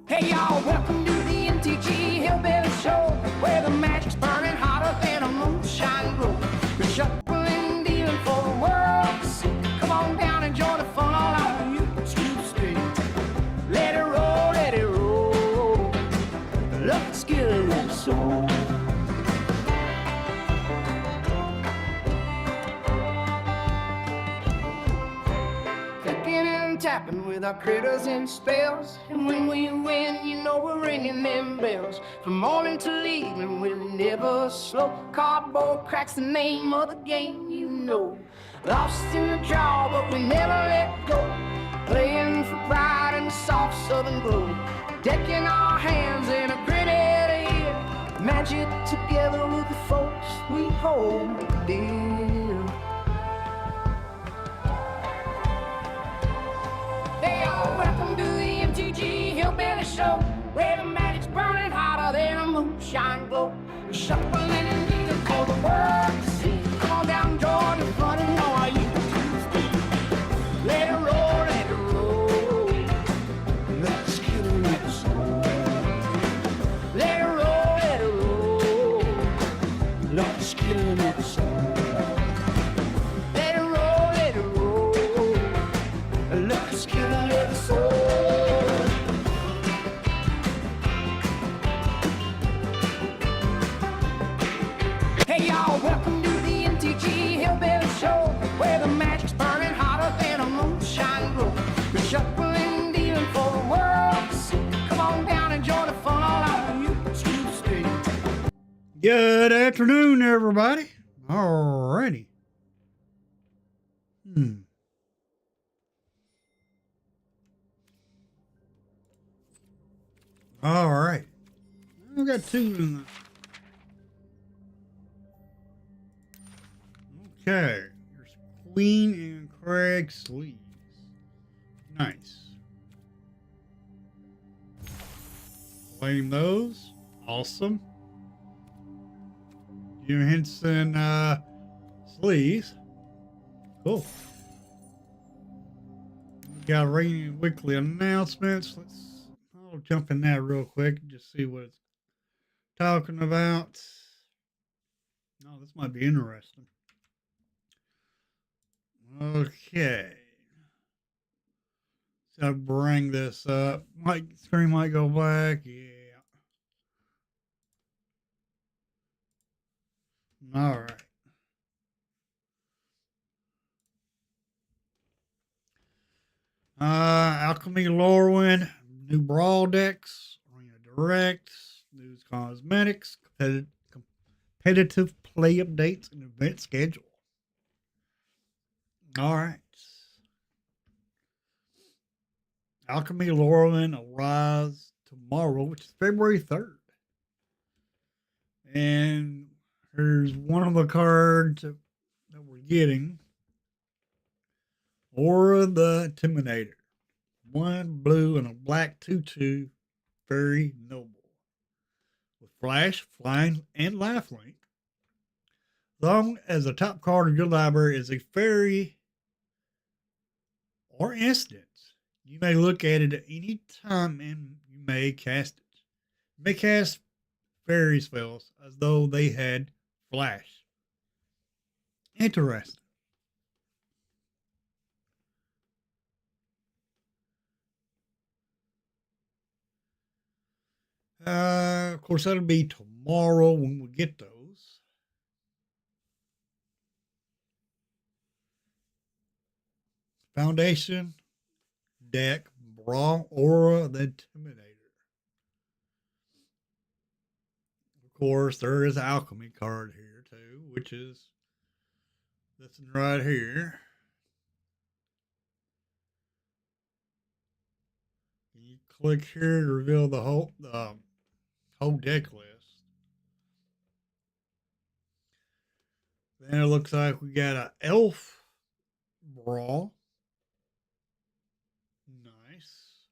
Hey y'all, welcome to the MTG Hillbilly Show, where the magic's burning hotter than a moonshine glow. We're shuffling, dealing for the world to see. Come on down and join the fun, all out you to stay. Let it roll, let it roll. Let's get a little soul. Tapping with our critters and spells, and when we win, you know we're ringing them bells. From morning till evening, we're never slow. Cardboard cracks the name of the game, you know. Lost in the draw, but we never let go. Playing for pride in the soft southern glow. Decking our hands in a gritty year. Magic together with the folks we hold dear. Welcome to the MTG Hillbilly Show, where the magic's burning hotter than a moonshine glow. We're shuffling and dealing for the world to see. Come on down, Jordan, and run and know how you do. Let it roll, let it roll. Let's get a little soul. Let it roll, let it roll. Let's get a little soul. Let it roll, let it roll. Let's get a little soul. Hey y'all, welcome to the MTG Hillbilly Show, where the magic's burning hotter than a moonshine glow. We're shuffling, dealing for the world to see. Come on down and join the fun, all out you to stay. Good afternoon, everybody. Alrighty. All right. I've got two. Okay. There's Queen and Craig Sleeves. Nice. Claim those. Awesome. Jim Henson sleeves. Cool. We got Rainy Weekly announcements. I'll jump in that real quick and just see what it's talking about. Oh, this might be interesting. Okay. So bring this up. Screen might go black. Yeah. All right. Alchemy Lorwyn, new Brawl decks, Arena Directs, news cosmetics, competitive play updates, and event schedule. All right. Alchemy Lorwyn arrives tomorrow, which is February 3rd. And here's one of the cards that we're getting. Aura the Intimidator. 1 blue and a black 2/2. Very noble. With flash, flying, and lifelink. Long as the top card of your library is a fairy or instance, you may look at it at any time and you may cast it. You may cast fairy spells as though they had flash. Interesting. Of course, that'll be tomorrow when we get those. Foundation deck, Brawl, Aura the Intimidator. Of course, there is an alchemy card here too, which is this one right here. You click here to reveal the whole deck list. Then it looks like we got an elf Brawl. Nice.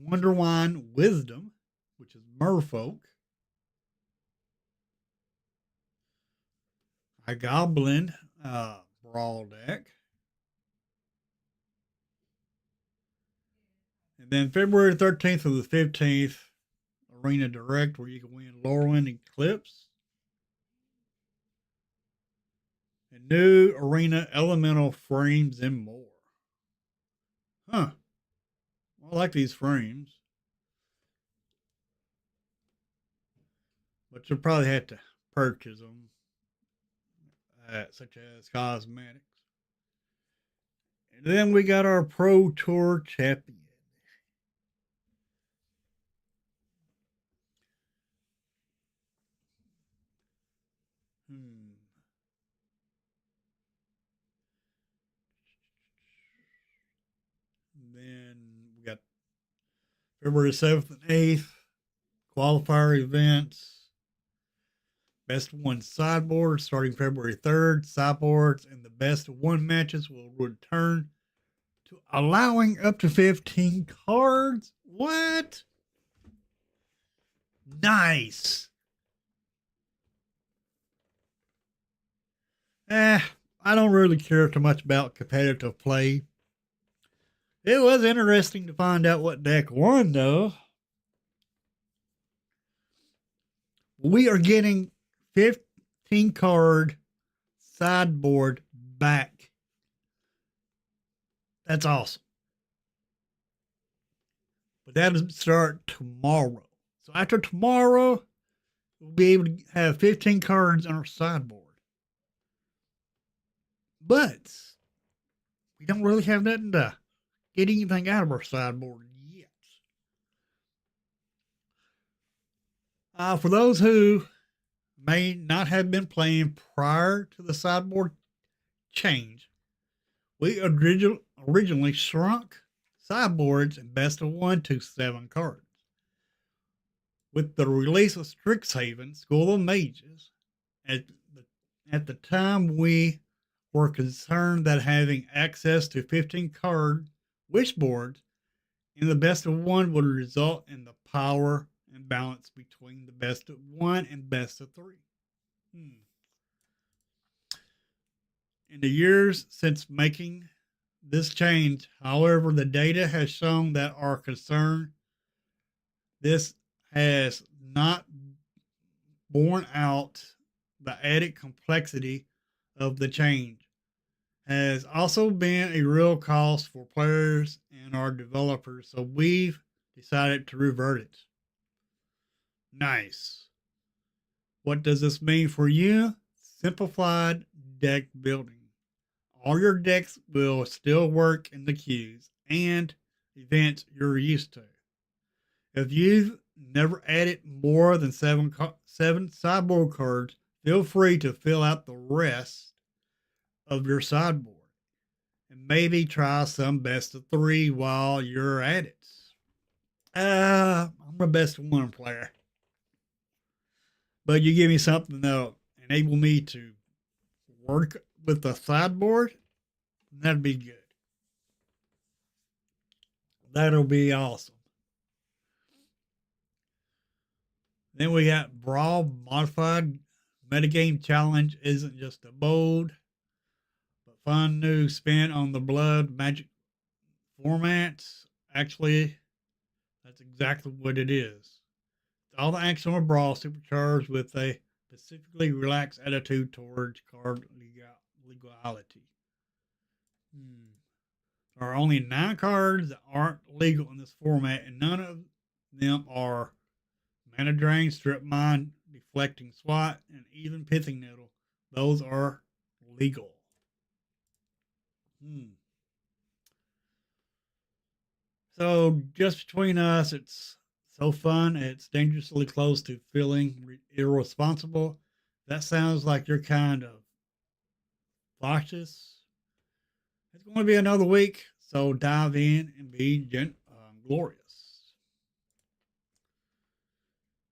Wonderwine Wisdom, which is Merfolk. A Goblin Brawl deck. And then February 13th through the 15th, Arena Direct, where you can win Lorwyn Eclipse. And new Arena Elemental frames and more. Huh. I like these frames. But you'll probably have to purchase them, such as cosmetics. And then we got our Pro Tour champion. Then we got February 7th and 8th, qualifier events. Best of one sideboard starting February 3rd. Sideboards and the best of one matches will return to allowing up to 15 cards. What? Nice. I don't really care too much about competitive play. It was interesting to find out what deck won, though. We are getting 15 card sideboard back. That's awesome. But that doesn't start tomorrow. So after tomorrow, we'll be able to have 15 cards on our sideboard. But we don't really have nothing to get anything out of our sideboard yet. For those who may not have been playing prior to the sideboard change, we originally shrunk sideboards in best of 1 to 7 cards. With the release of Strixhaven, School of Mages, at the time we were concerned that having access to 15 card wish boards in the best of 1 would result in the power and balance between the best of 1 and best of 3. In the years since making this change, however, the data has shown that our concern this has not borne out the added complexity of the change. Has also been a real cost for players and our developers, so we've decided to revert it. Nice. What does this mean for you? Simplified deck building. All your decks will still work in the queues and events you're used to. If you've never added more than 7 sideboard cards, feel free to fill out the rest of your sideboard and maybe try some best of 3 while you're at it. I'm a best of 1 player, but you give me something that'll enable me to work with the sideboard, that'd be good. That'll be awesome. Then we got Brawl Modified. Metagame Challenge isn't just a bold but fun new spin on the Blood Magic formats. Actually, that's exactly what it is. All the action of Brawl supercharged with a specifically relaxed attitude towards card legality. There are only 9 cards that aren't legal in this format, and none of them are Mana Drain, Strip Mine, Deflecting Swat, and even Pithing Needle. Those are legal. So, just between us, it's so fun. It's dangerously close to feeling irresponsible. That sounds like you're kind of cautious. It's going to be another week, so dive in and be glorious.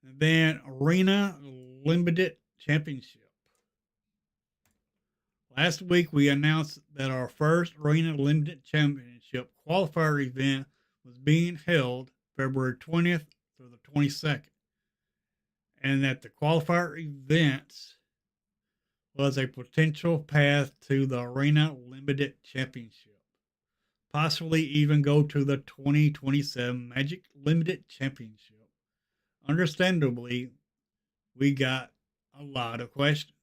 And then Arena Limited Championship. Last week we announced that our first Arena Limited Championship qualifier event was being held February 20th through the 22nd, and that the qualifier event was a potential path to the Arena Limited Championship. possibly even go to the 2027 Magic Limited Championship? Understandably, we got a lot of questions.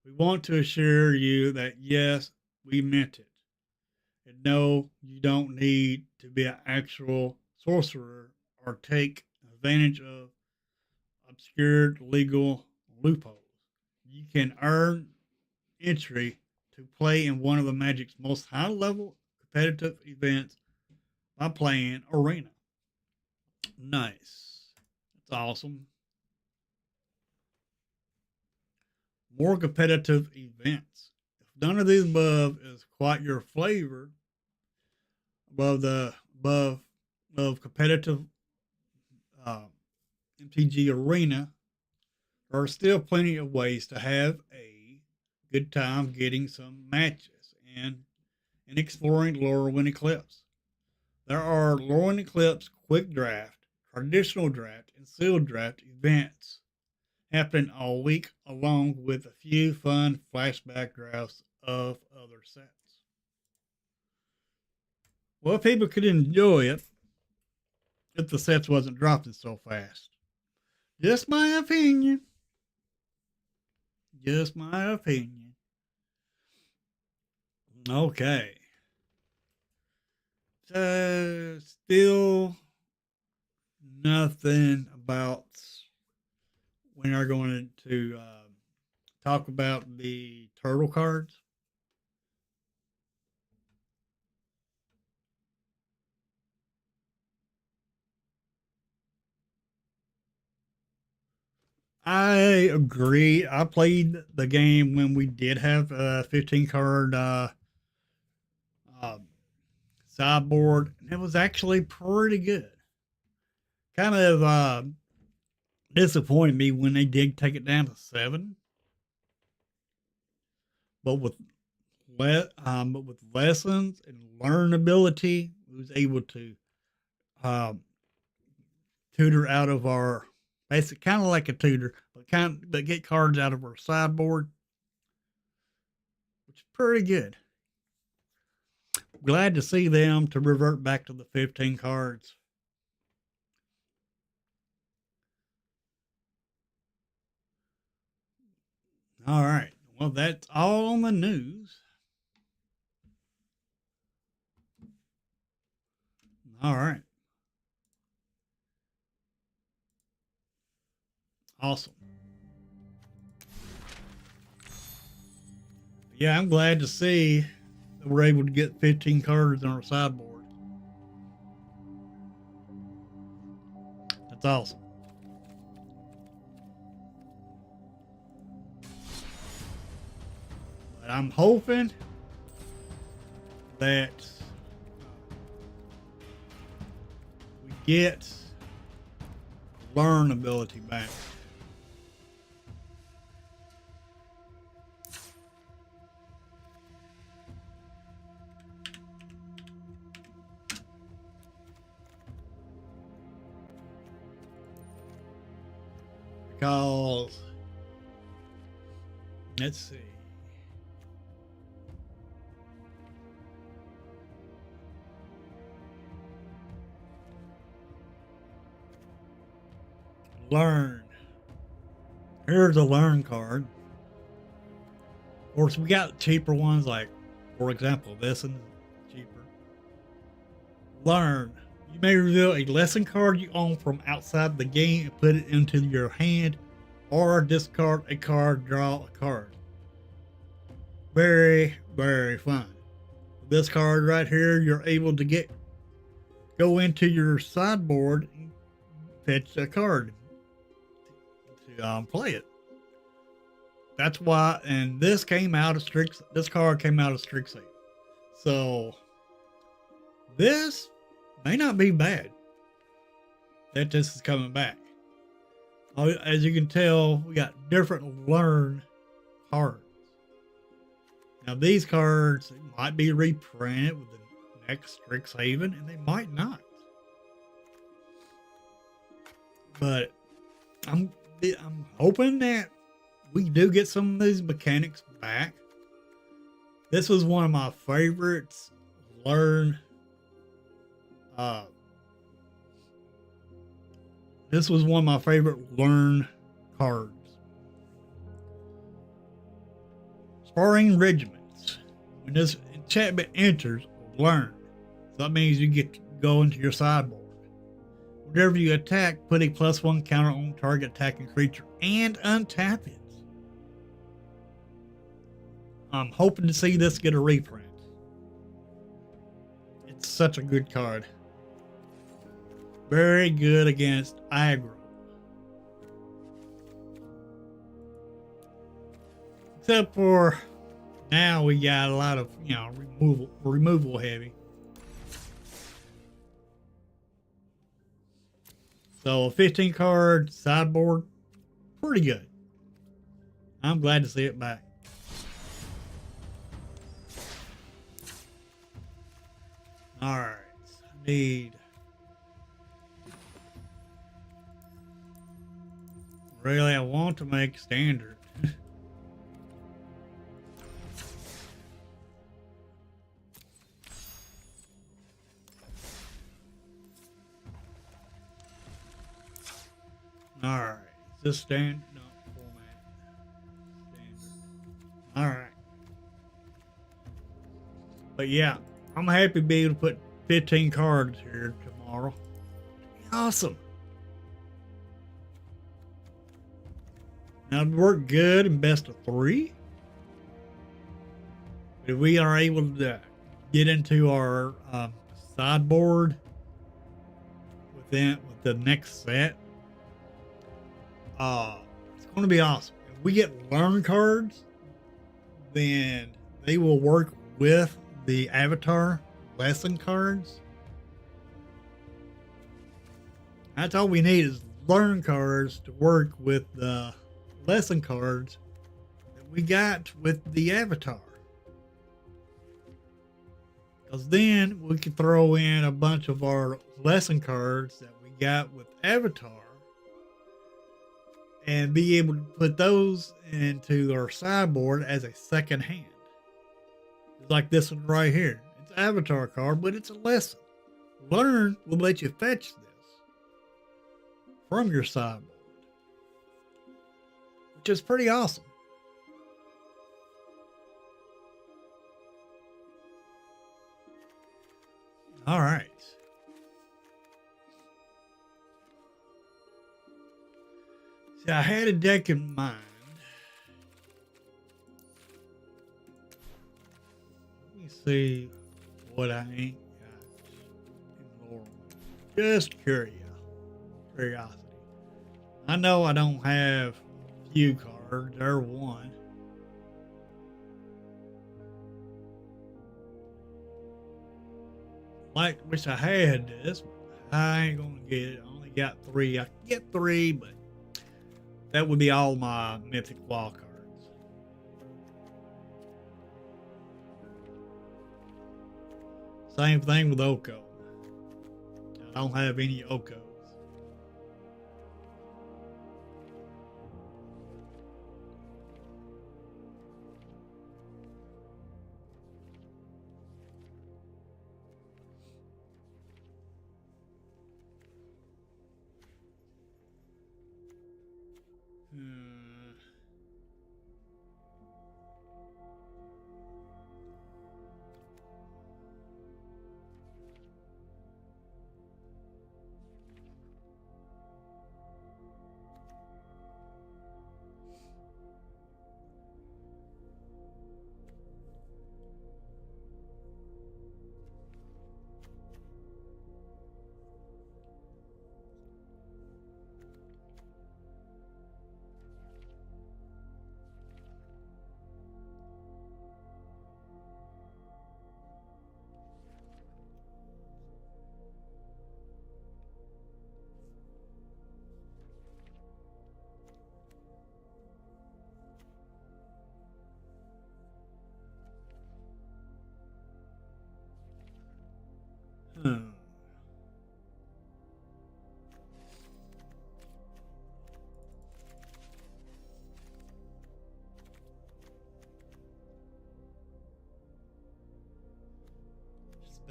We want to assure you that yes, we meant it. And no, you don't need to be an actual sorcerer or take advantage of obscured legal loopholes. You can earn entry to play in one of the Magic's most high level competitive events by playing Arena. Nice. That's awesome. More competitive events. If none of these above is quite your flavor, above of competitive uh, MTG Arena, there are still plenty of ways to have a good time getting some matches and exploring Lorwyn Eclipse. There are Lorwyn Eclipse quick draft, traditional draft, and sealed draft events happening all week, along with a few fun flashback drafts of other sets. Well, people could enjoy it if the sets wasn't dropping so fast. Just my opinion. Just my opinion. Okay. So, still nothing about when are going to talk about the turtle cards. I agree. I played the game when we did have a 15 card uh, sideboard, and it was actually pretty good. Kind of disappointed me when they did take it down to 7, but with lessons and learnability, we was able to um, tutor out of our basic, kind of like a tutor, but get cards out of our sideboard, which is pretty good. Glad to see them to revert back to the 15 cards. All right. Well, that's all on the news. All right. Awesome. Yeah, I'm glad to see that we're able to get 15 cards on our sideboard. That's awesome. But I'm hoping that we get learn ability back. Because let's see. Learn. Here's a learn card. Of course, we got cheaper ones, like, for example, this one cheaper. Learn. You may reveal a lesson card you own from outside the game and put it into your hand, or discard a card, draw a card. Very, very fun. This card right here, you're able to go into your sideboard and fetch a card to play it. That's why, and this came out of this card came out of Strixhaven. So this may not be bad that this is coming back. As you can tell, we got different learn cards. Now these cards might be reprinted with the next Strixhaven, and they might not. But I'm hoping that we do get some of these mechanics back. This was one of my favorites learn. This was one of my favorite learn cards. Sparring regiments. When this enchantment enters, learn. So that means you get to go into your sideboard. Whenever you attack, put a +1 counter on target attacking creature and untap it. I'm hoping to see this get a reprint. It's such a good card. Very good against aggro. Except for now we got a lot of, removal heavy. So a 15 card sideboard, pretty good. I'm glad to see it back. Alright, I need really, I want to make standard. Alright, is this standard? No, format. Standard. Alright. But yeah, I'm happy to be able to put 15 cards here tomorrow. Awesome. Now, it worked good in best of 3. If we are able to get into our sideboard with the next set, it's going to be awesome. If we get learn cards, then they will work with the avatar lesson cards. That's all we need is learn cards to work with the lesson cards that we got with the avatar. Because then we can throw in a bunch of our lesson cards that we got with avatar and be able to put those into our sideboard as a second hand. Like this one right here. It's an avatar card, but it's a lesson. Learn will let you fetch this from your sideboard, which is pretty awesome. All right. See, I had a deck in mind. Let me see what I ain't got in Laurel. Just curiosity. I know I don't have few cards or one. Like, wish I had this, but I ain't gonna get it. I only got 3. I can get 3, but that would be all my Mythic Law cards. Same thing with Oko. I don't have any Okos.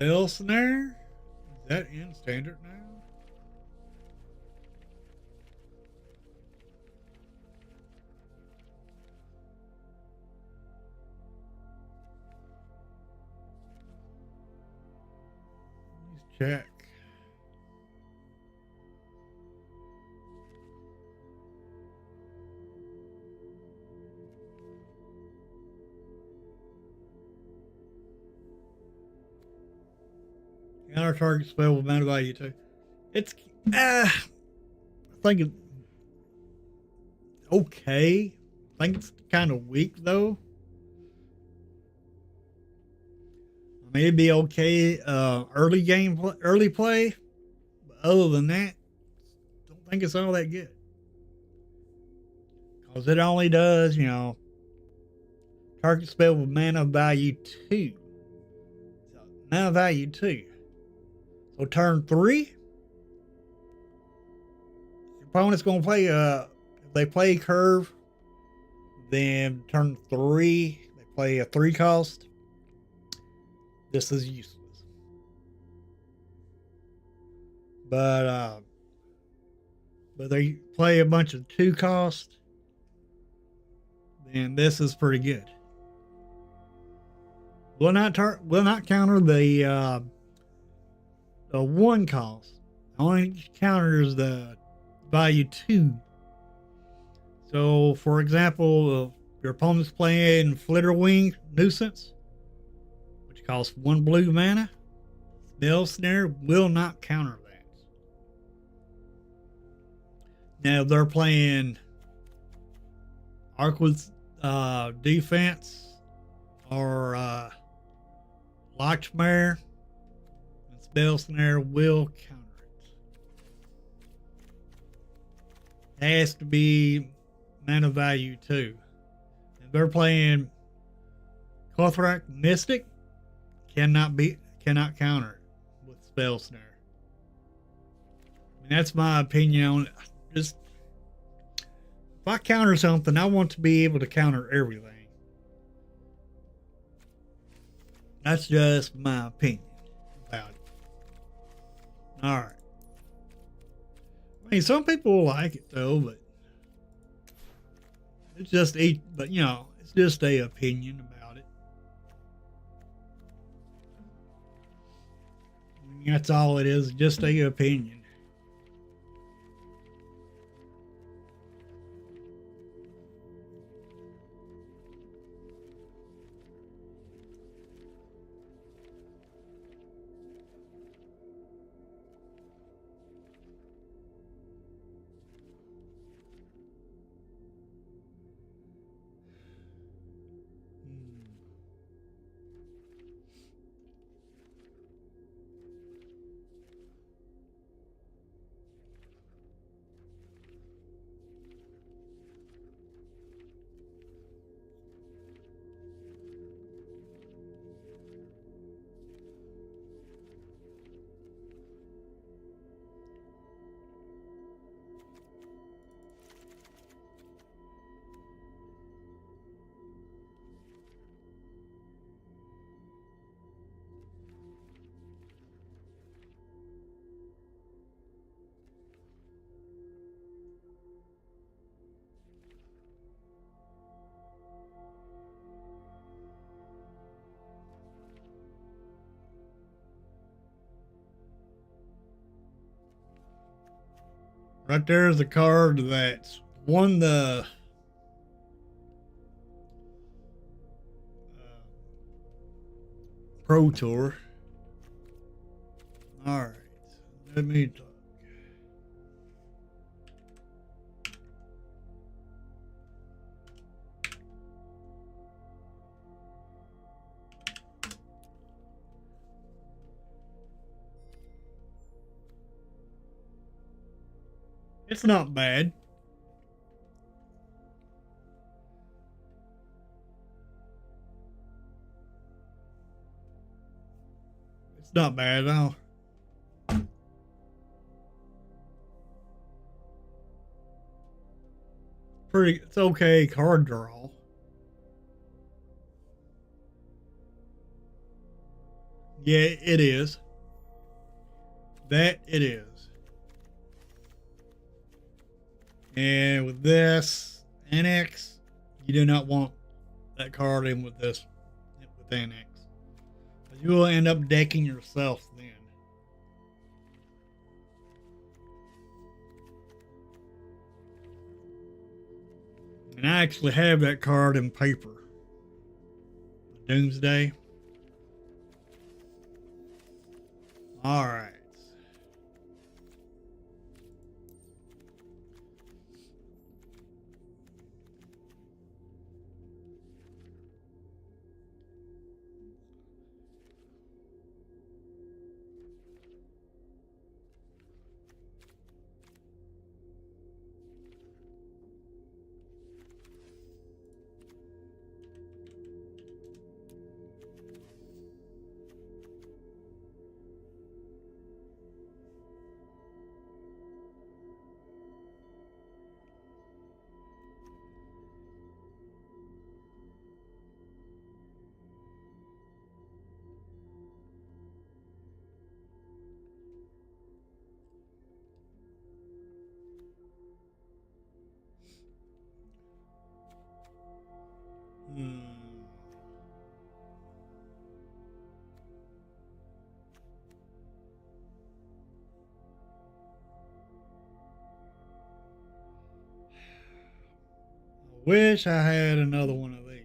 Spell Snare? Is that in standard now? Let's check. Counter target spell with mana value too. It's I think it's okay. I think it's kind of weak though. I mean, it'd be okay early game, early play. But other than that, don't think it's all that good. Cause it only does, target spell with mana value 2. So, mana value 2. So turn 3, your opponent's gonna play if they play curve, then turn 3, they play a 3 cost. This is useless. But they play a bunch of 2 cost, then this is pretty good. Will not counter the 1 cost. Only counters the value 2. So, for example, if your opponent's playing Flitterwing Nuisance, which costs 1 blue mana, Spell Snare will not counter that. Now, if they're playing Arcwood's Defense or Lochmere, Spell Snare will counter it. It has to be mana value 2. If they're playing Kothrak Mystic, cannot counter it with Spell Snare. I mean, that's my opinion on it. Just if I counter something, I want to be able to counter everything. That's just my opinion about it. Alright. I mean, some people like it though, but it's just it's just a opinion about it. I mean, that's all it is, just a opinion. Right there is a card that's won the Pro Tour. Alright, let me talk. It's not bad. It's not bad at all. It's okay card draw. Yeah, it is. That it is. And with this Annex, you do not want that card in with this, with Annex. You will end up decking yourself then. And I actually have that card in paper. Doomsday. All right. Hmm. I wish I had another one of these.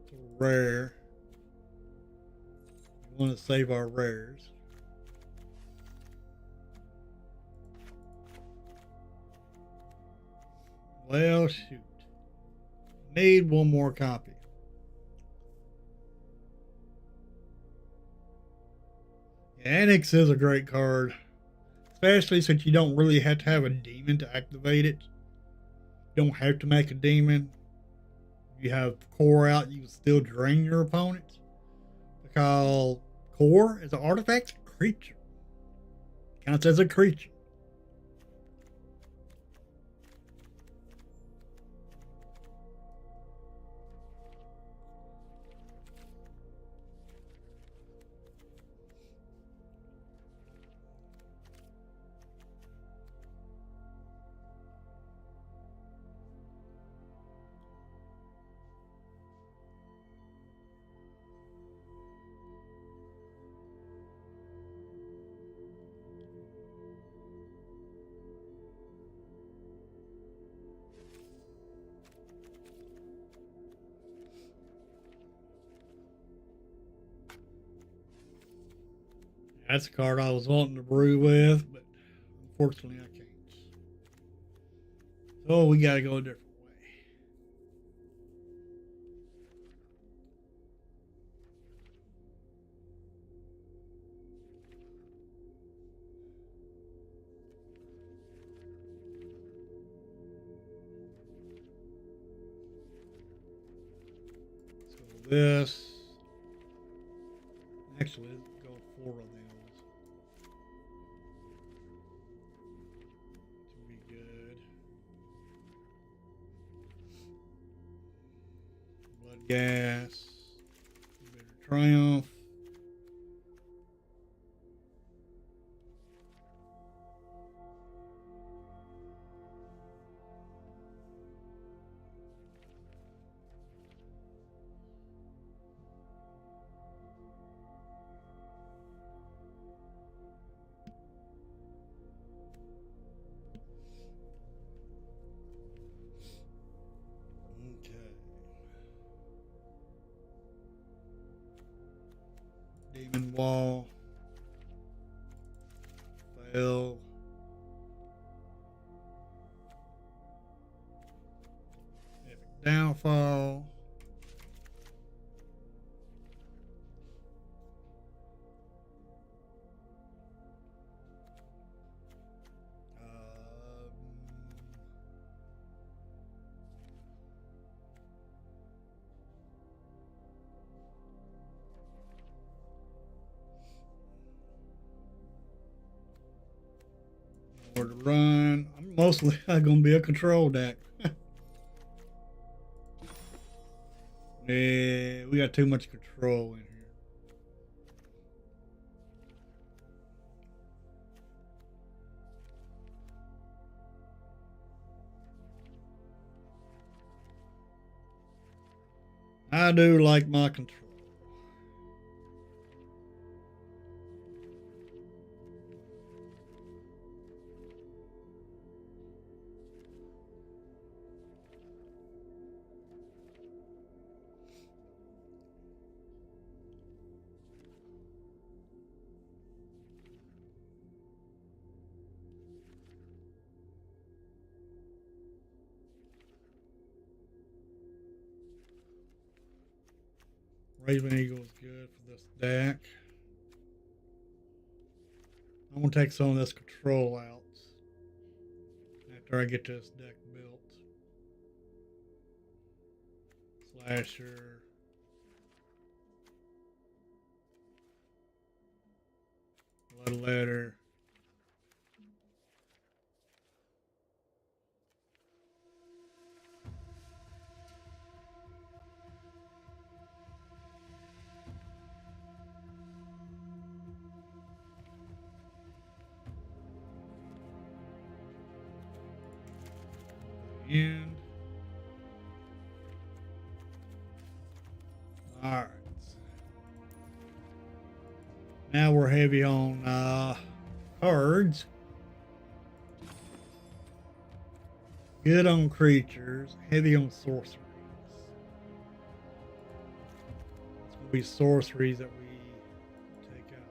It's a rare. We want to save our rares. Well, shoot. Need one more copy. Yeah, Annex is a great card. Especially since you don't really have to have a demon to activate it. You don't have to make a demon. If you have core out, you can still drain your opponent. Because core is an artifact creature. Counts as a creature. That's a card I was wanting to brew with, but unfortunately I can't. So we gotta go a different way. So this, actually, let's go 4 of those to be good. Blood gas, bitter triumph. Okay. Demon wall. Fail. Epic downfall. Where to run. I'm mostly going to be a control deck. Yeah, we got too much control in here. I do like my control. Raven Eagle is good for this deck. I'm gonna take some of this control out after I get this deck built. Slasher. Blood letter. And all right. Now we're heavy on cards. Good on creatures. Heavy on sorceries. It's gonna be sorceries that we take out.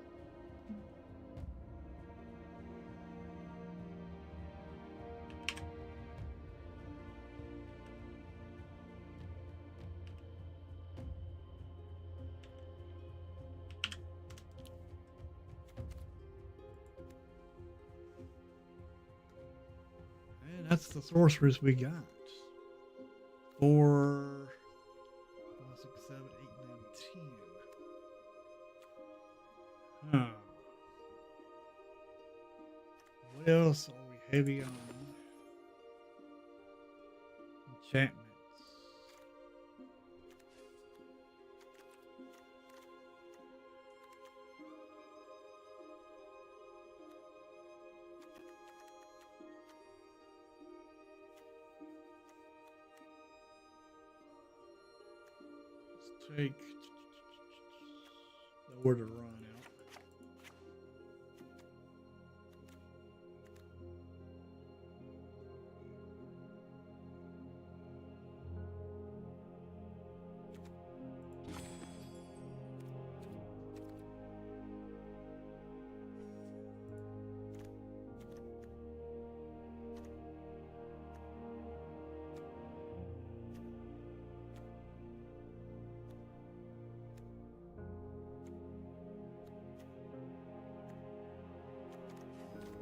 And that's the sorcerers we got. 4, 5, 6, 7, 8, 9, 10. Huh. What else are we heavy on? Enchantments. Let's take nowhere to run out.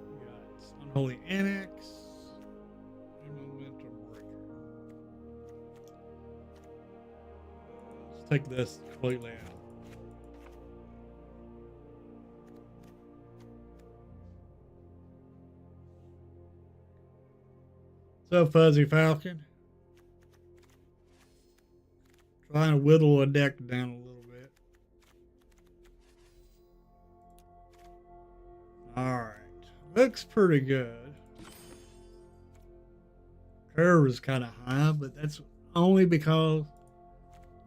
We got Unholy Annex and Momentum Breaker. Let's take this completely out. So Fuzzy Falcon. Trying to whittle a deck down a little bit. Alright. Looks pretty good. Curve is kind of high, but that's only because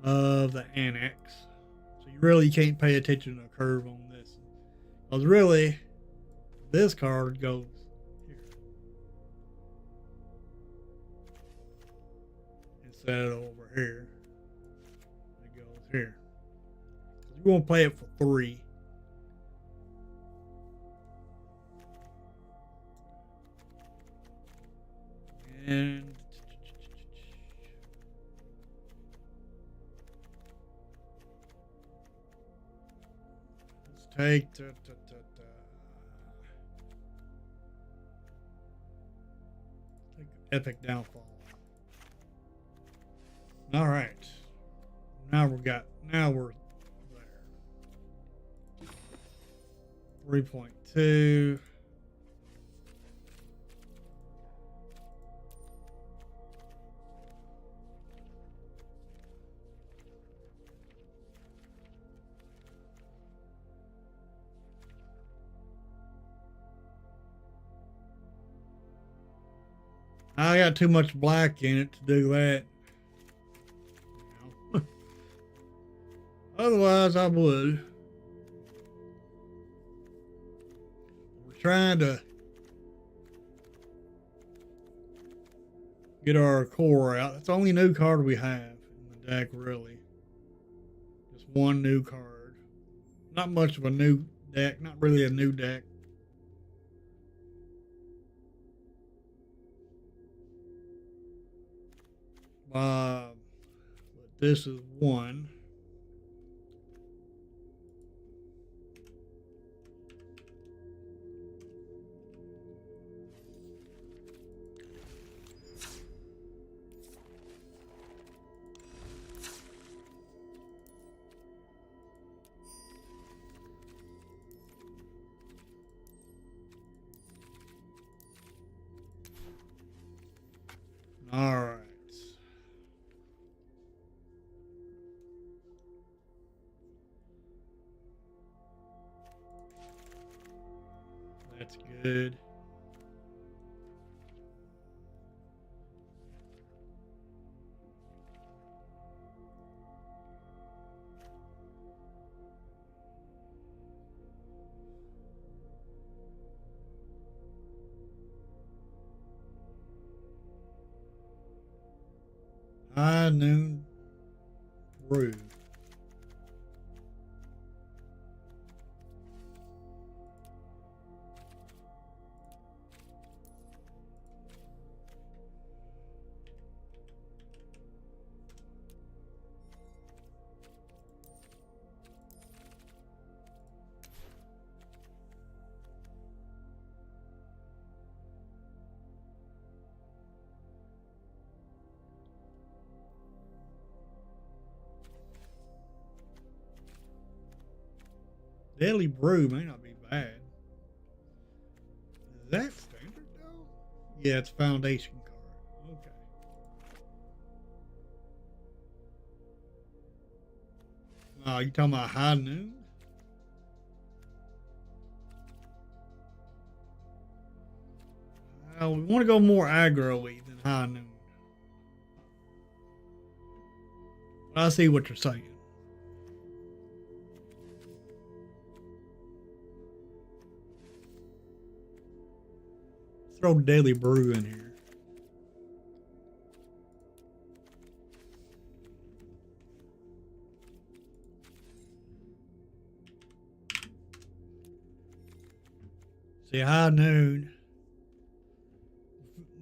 of the annex. So you really can't pay attention to the curve on this. Because really, this card goes here instead of over here. It goes here. You want to play it for 3. And let's take Epic Downfall. All right. Now we're there. 3.2. I got too much black in it to do that. You know? Otherwise, I would. We're trying to get our core out. That's the only new card we have in the deck, really. Just one new card. Not much of a new deck. Not really a new deck. But this is one. All right. That's good. High noon brew. Deadly brew may not be bad. Is that standard though? Yeah, it's foundation card. Okay. Oh, you talking about high noon? We want to go more aggro-y than high noon. But I see what you're saying. Throw Daily Brew in here. See, high noon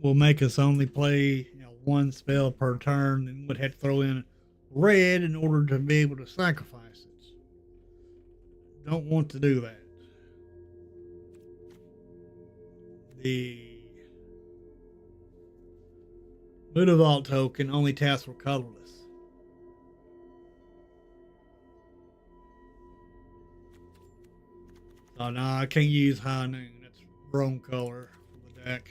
will make us only play one spell per turn, and would have to throw in red in order to be able to sacrifice it. Don't want to do that. The Mutavault token only taps for colorless. So no, I can't use high noon. That's wrong color for the deck.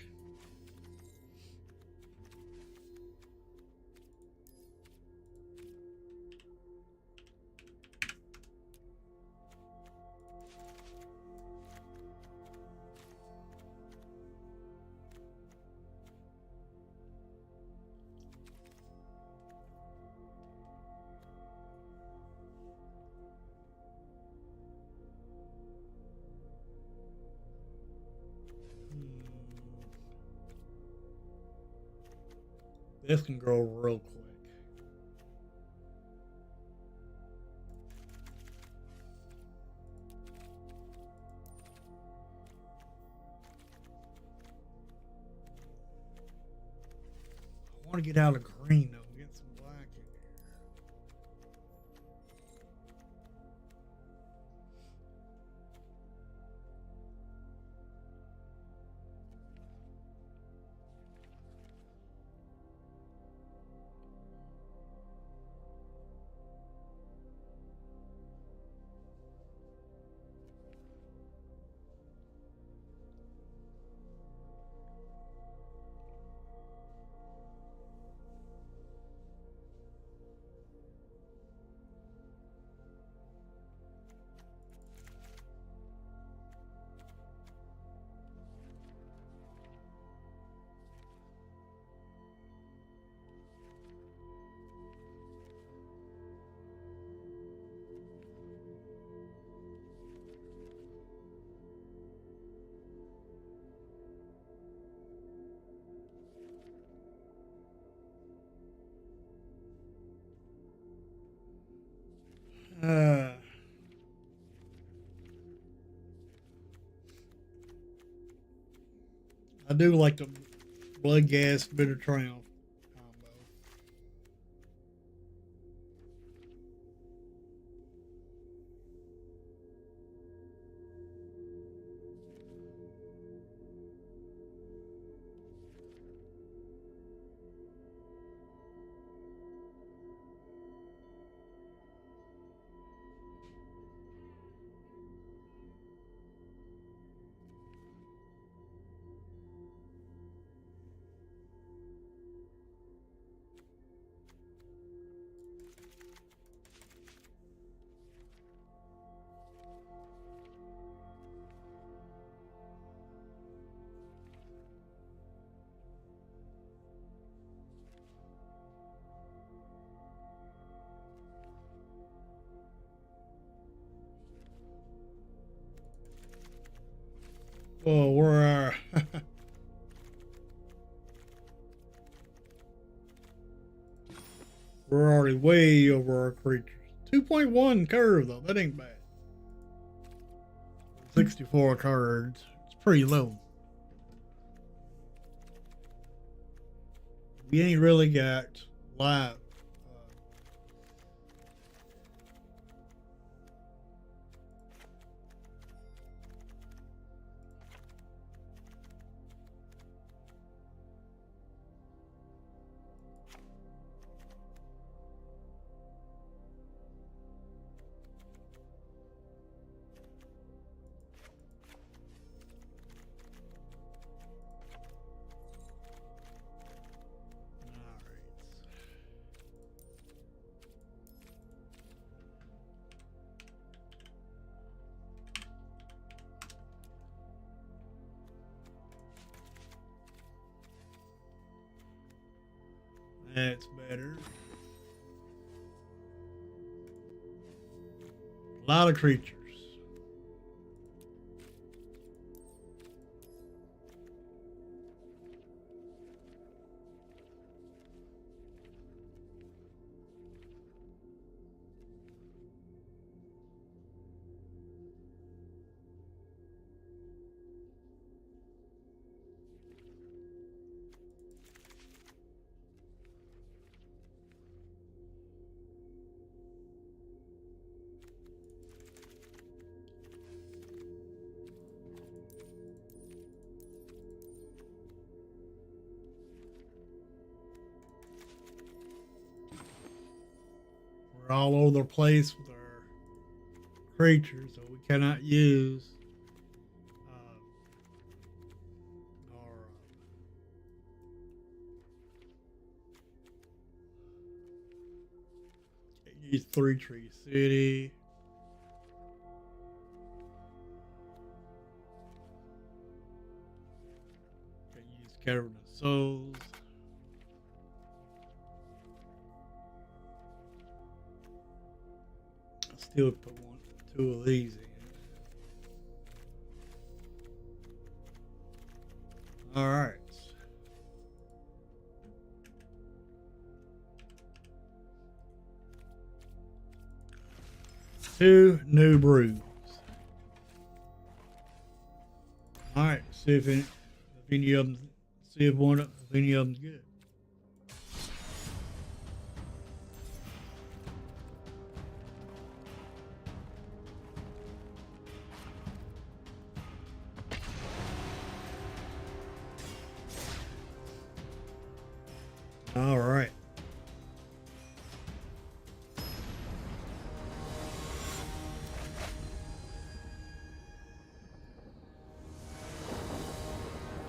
This can grow real quick. I want to get out of green though. Get some black in here. I do like the blood gas bitter triumph combo. Oh, we're already way over our creatures. 2.1 curve though, that ain't bad. 64 cards. It's pretty low. We ain't really got live. That's better. A lot of creatures. We're all over the place with our creatures, so we cannot use our can't use Three Tree City. Can't use Cavern of Souls. Still put two of these in. All right. Two new brews. All right. See if any of them. See if any of them's good. All right.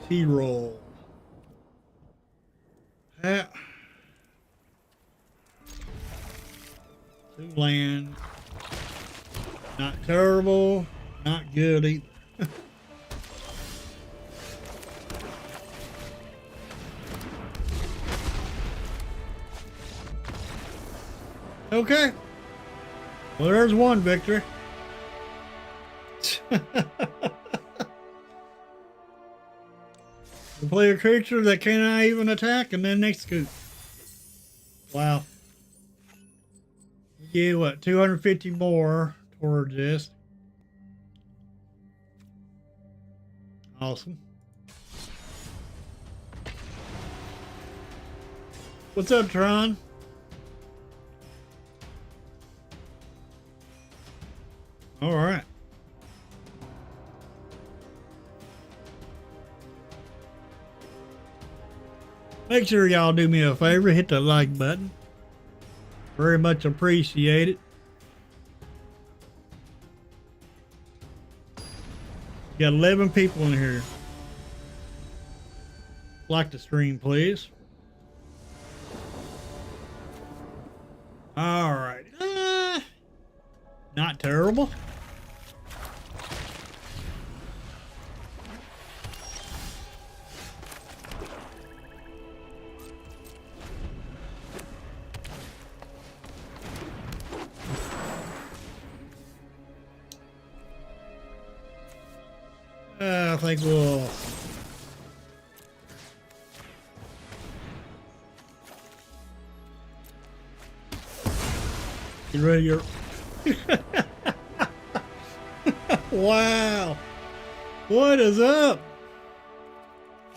T-roll. Hat. Two land. Not terrible. Not good either. Okay. Well, there's one victory. We play a creature that cannot even attack, and then they scoop. Wow. Yeah, what? 250 more towards this. What's up, Tron? All right. Make sure y'all do me a favor, hit the like button. Very much appreciate it. Got 11 people in here. Like the stream, please. All right. Not terrible. I think we'll get ready your wow. What is up?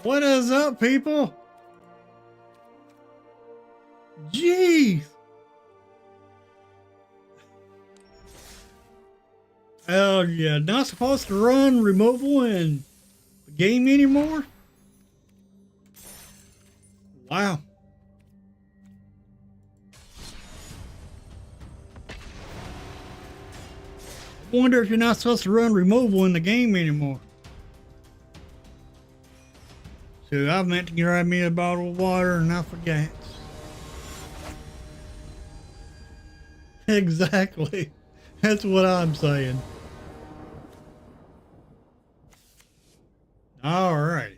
What is up, people? Jeez. Oh, yeah, not supposed to run removal in the game anymore? Wow. I wonder if you're not supposed to run removal in the game anymore. So I meant to grab me a bottle of water and I forgot. Exactly. That's what I'm saying. All right.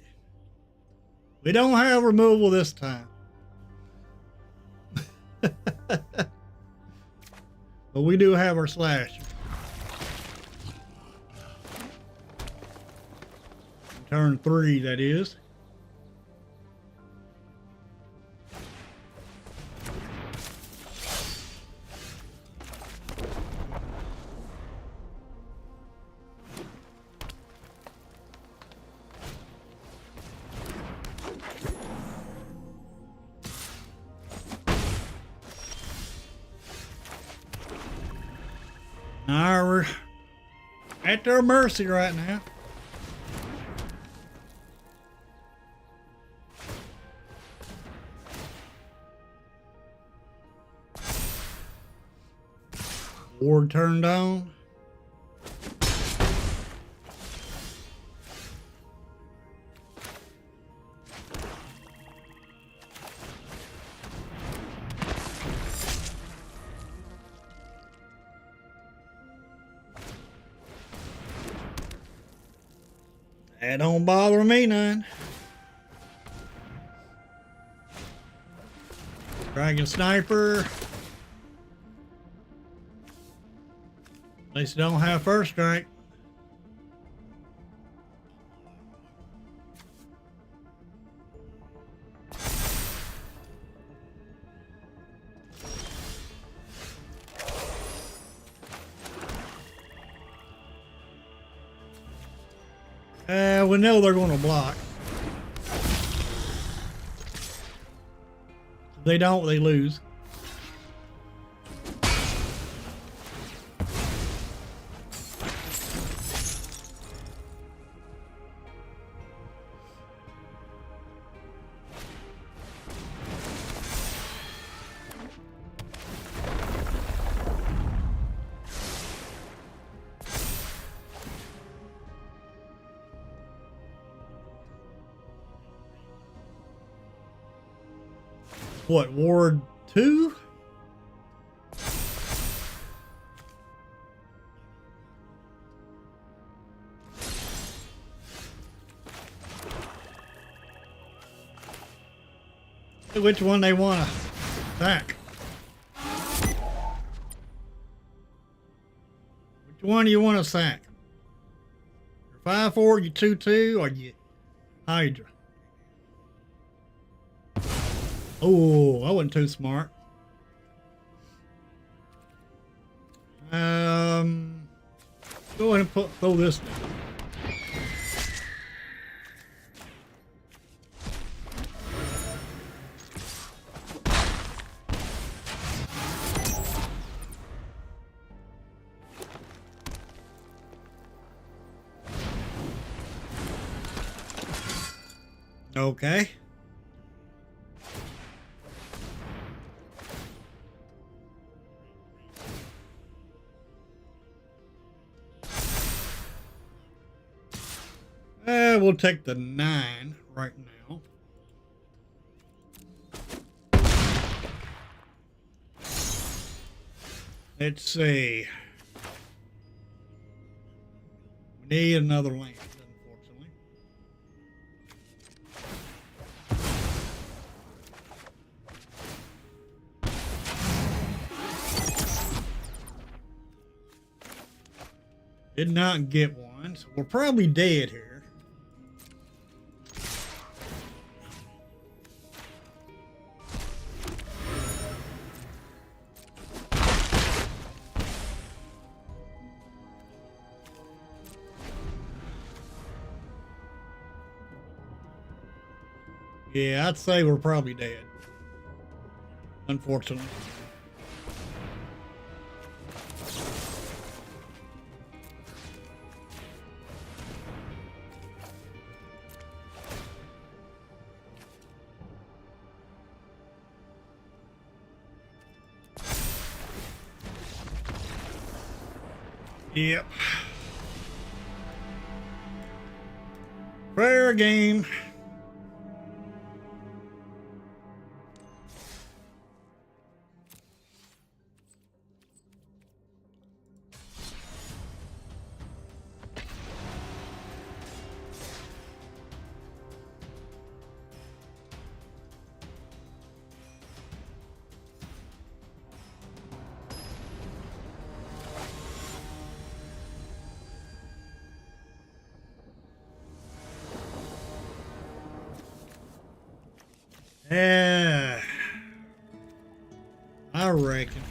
We don't have removal this time. But we do have our slasher. Turn 3, that is. Now we're at their mercy right now. Ward turned on. That don't bother me none. Dragon Sniper. At least you don't have first strike. We know they're going to block. If they don't, they lose. What, Ward 2? Which one they want to attack? Which one do you want to sack? Your 5-4, your 2-2, or your Hydra? Oh, I wasn't too smart. Go ahead and throw this down. Okay. We'll take the 9 right now. Let's see. We need another land, unfortunately. Did not get one, so we're probably dead here. Yeah, I'd say we're probably dead. Unfortunately. Yep. Fair game. Yeah, I reckon.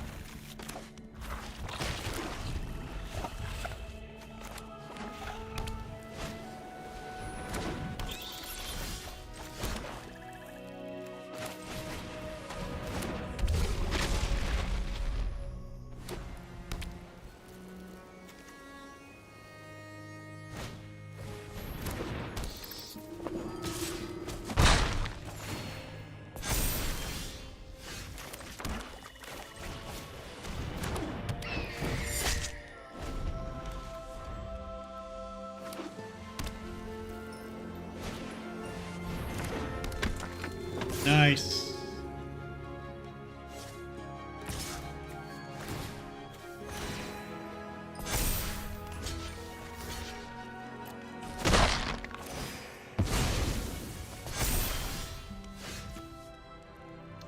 Nice.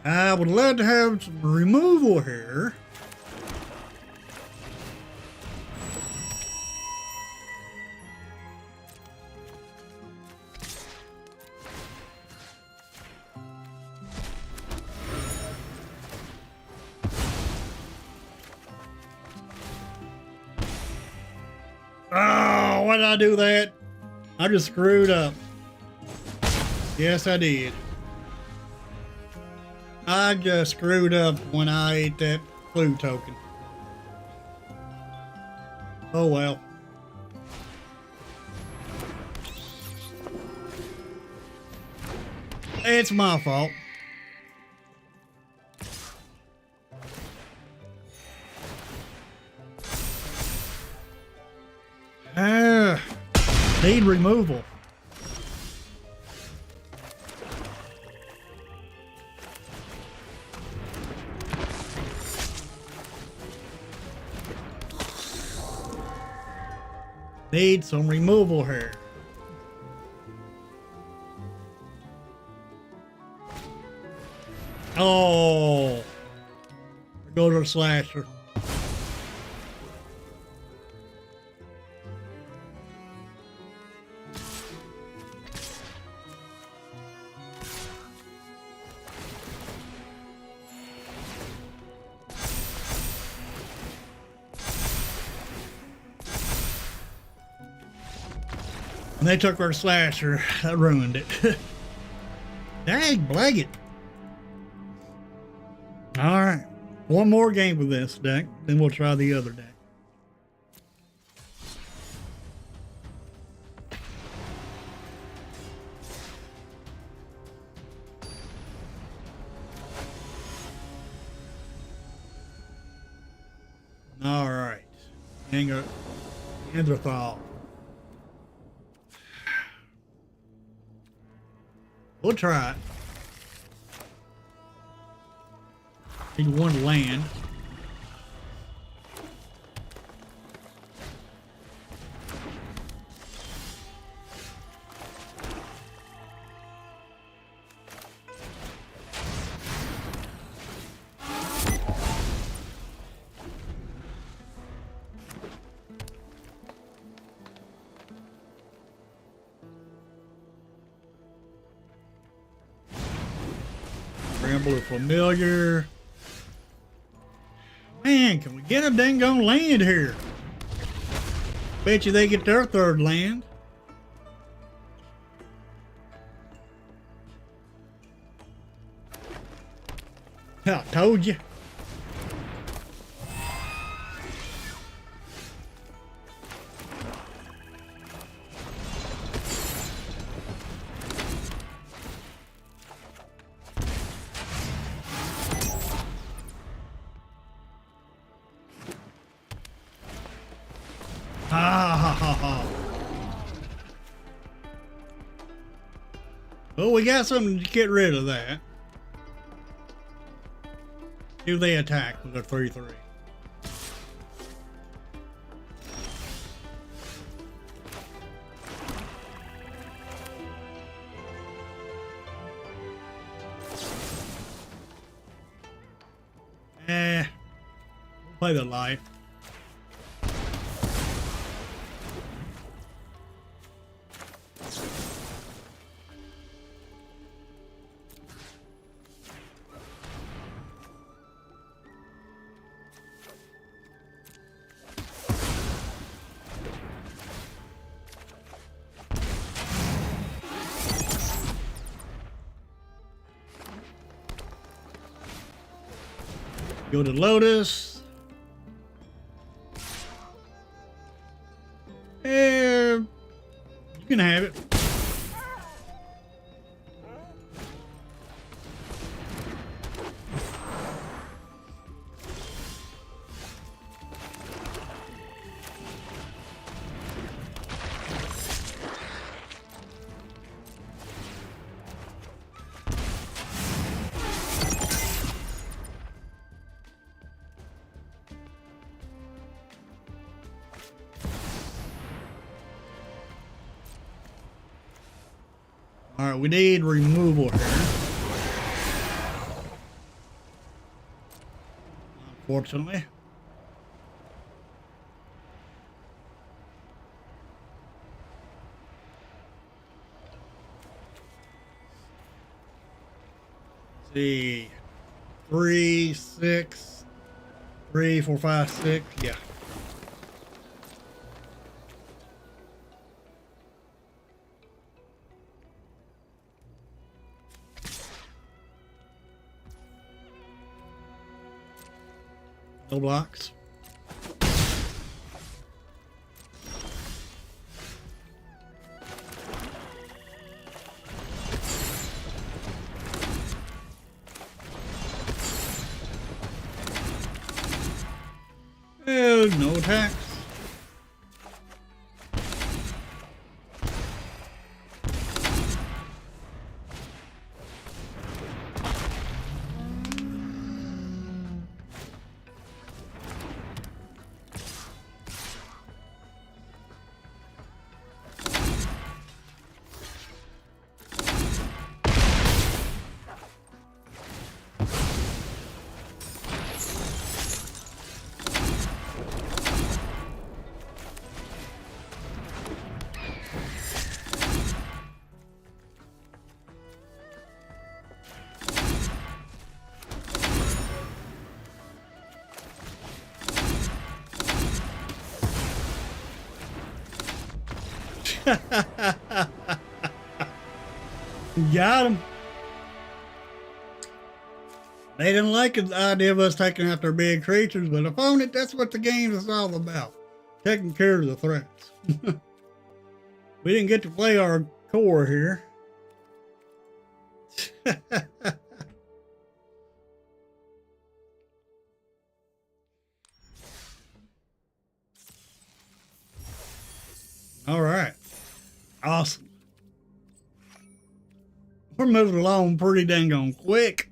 I would love to have some removal here. Oh, why did I do that? I just screwed up. Yes, I did. I just screwed up when I ate that clue token. Oh well. It's my fault. Need removal. Need some removal here. Oh, there goes our slasher. And they took our slasher. That ruined it. Dang, blag it. All right. One more game with this deck, then we'll try the other deck. Neanderthal. We'll try it. Need one land. Rambler familiar. Man, can we get a dang on land here? Bet you they get their third land. I told you. Well, we got something to get rid of that. Do they attack with a 3/3? We'll play the life. Go to Lotus. You can have it. All right, we need removal here. Unfortunately. Let's see. 3, 6, 3, 4, 5, 6. Yeah. No blocks. No attacks. Got him. They didn't like the idea of us taking out their big creatures, but opponent, that's what the game is all about. Taking care of the threats. We didn't get to play our core here. We're moving along pretty dang on quick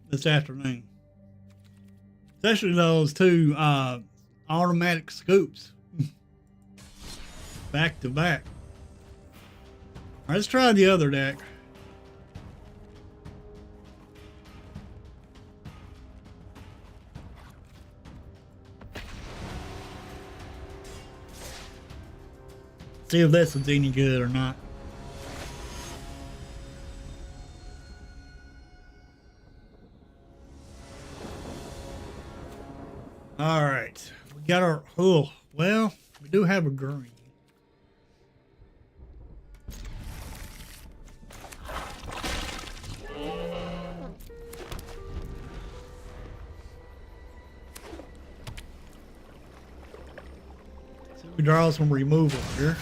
this afternoon. Especially those two automatic scoops. Back to back. All right, let's try the other deck. See if this is any good or not. All right, we got our, oh, well, we do have a green. So we draw some removal here.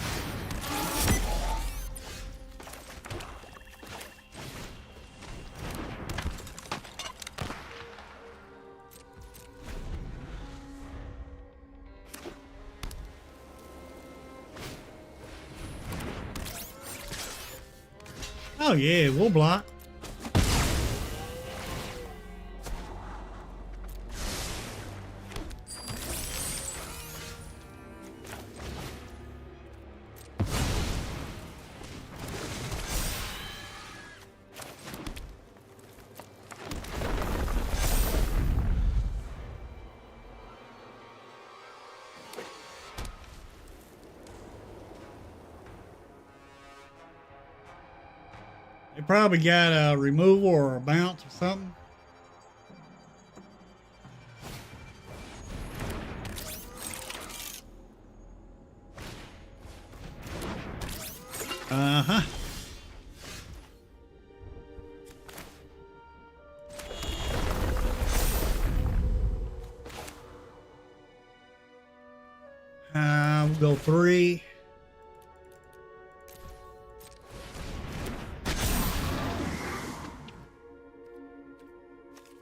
Oh yeah, we'll block. They probably got a removal or a bounce or something. Uh-huh. We'll go 3.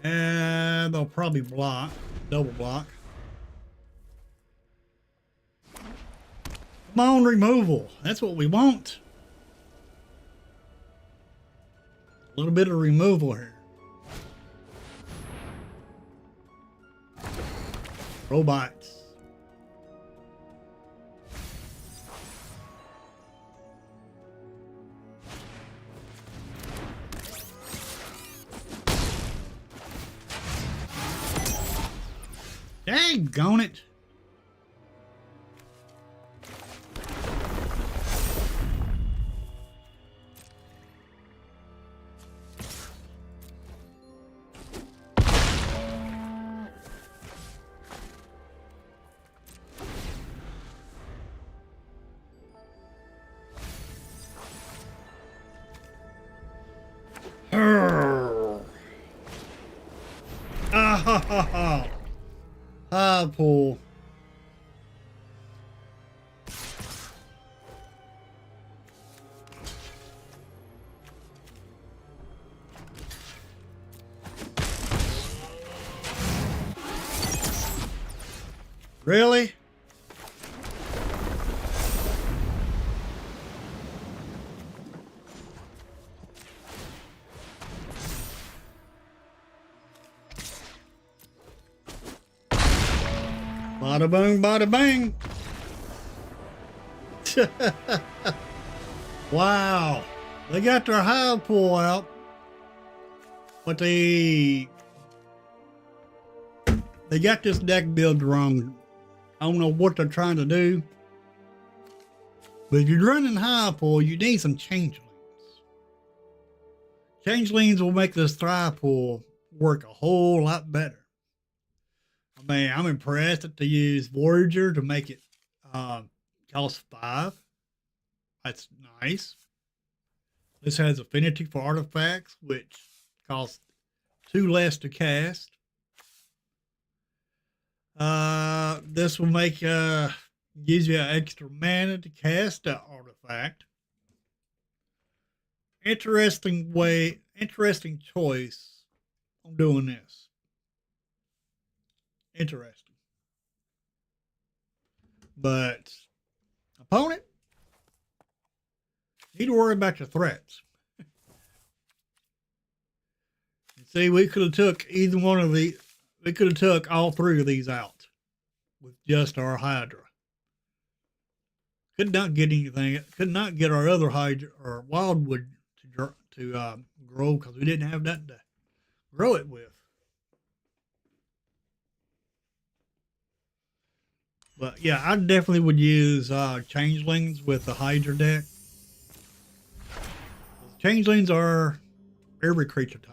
And they'll probably block, double block. Come on, removal. That's what we want. A little bit of removal here. Robots. Daggone it. Ah ha ha ha. Ah, pool. Really? Bada boom, bada bang. Wow. They got their hive pool out, but they got this deck build wrong. I don't know what they're trying to do. But if you're running hive pool, you need some changelings. Changelings will make this thrive pool work a whole lot better. I mean, I'm impressed that they use Voyager to make it cost 5. That's nice. This has affinity for artifacts, which costs 2 less to cast. This will make gives you extra mana to cast that artifact. Interesting choice on doing this. Interesting. But opponent, need to worry about your threats. See, we could have took either one of the. We could have took all three of these out with just our Hydra. Could not get anything. Could not get our other Hydra or Wildwood to grow because we didn't have nothing to grow it with. But yeah, I definitely would use Changelings with the Hydra deck. Changelings are every creature type.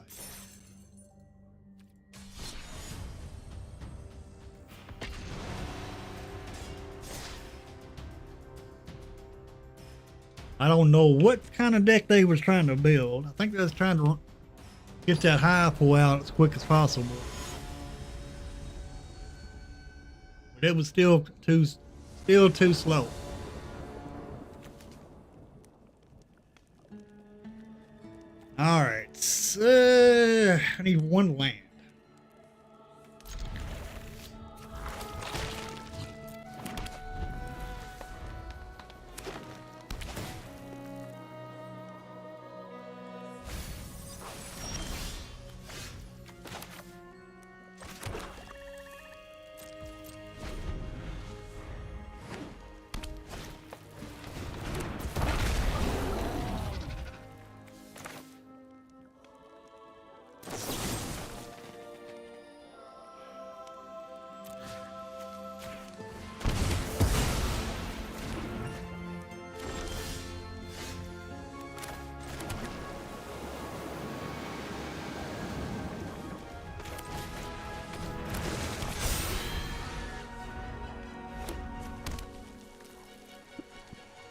I don't know what kind of deck they was trying to build. I think they was trying to get that Hypo out as quick as possible. But it was still too slow. All right, so I need one land.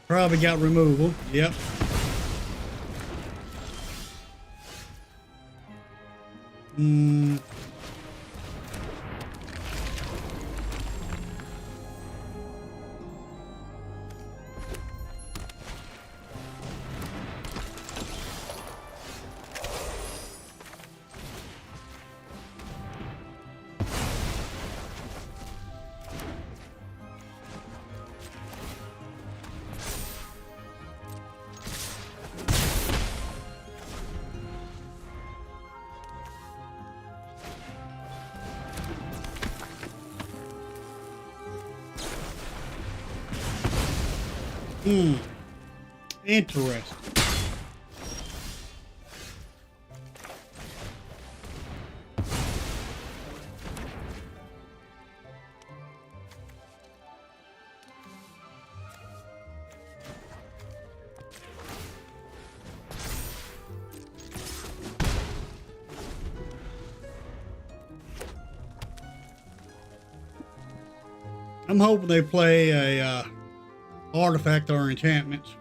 Probably got removal. Yep. Interesting. I'm hoping they play a artifact or enchantments.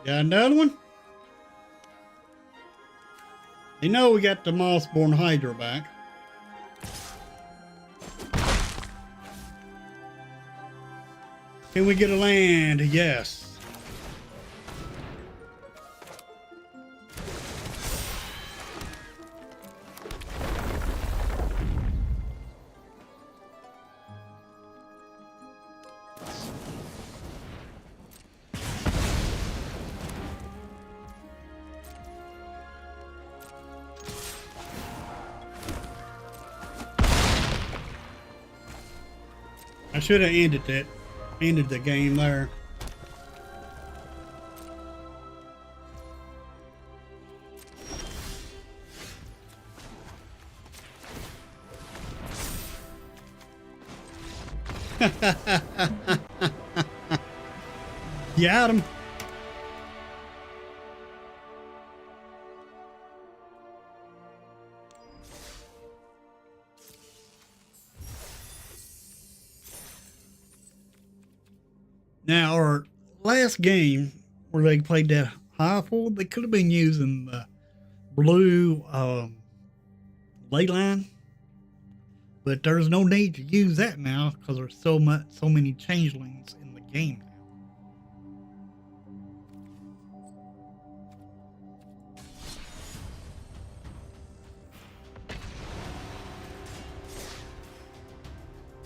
Got another one? They know we got the Mossborn Hydra back. Can we get a land? Yes. I should have ended the game there. Got him. Now, our last game where they played that Highfield, they could have been using the blue ley line, but there's no need to use that now because there's so many changelings in the game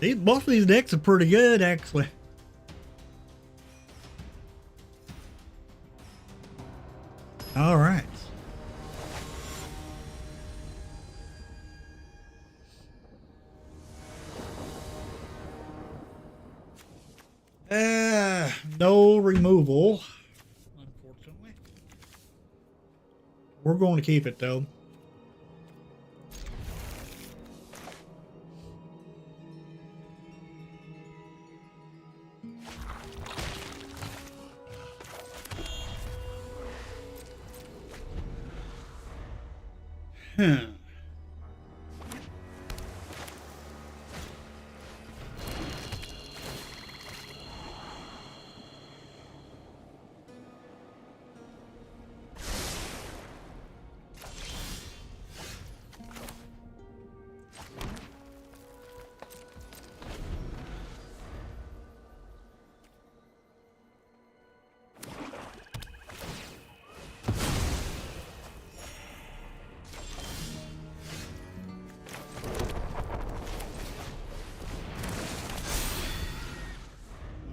now. Both of these decks are pretty good, actually. All right. No removal, unfortunately. We're going to keep it, though.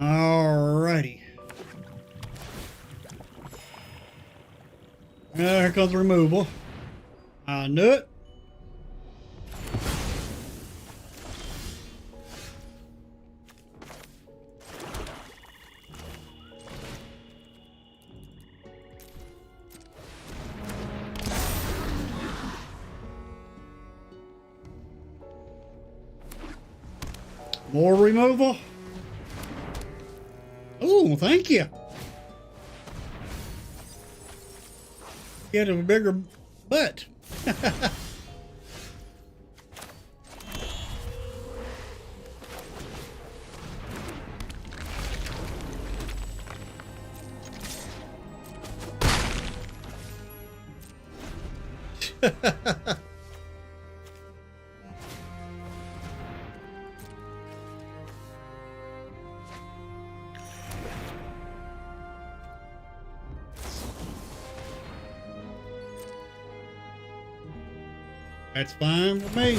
Alrighty. Here comes removal. I knew it. More removal. Oh, thank you. Get a bigger butt. That's fine with me.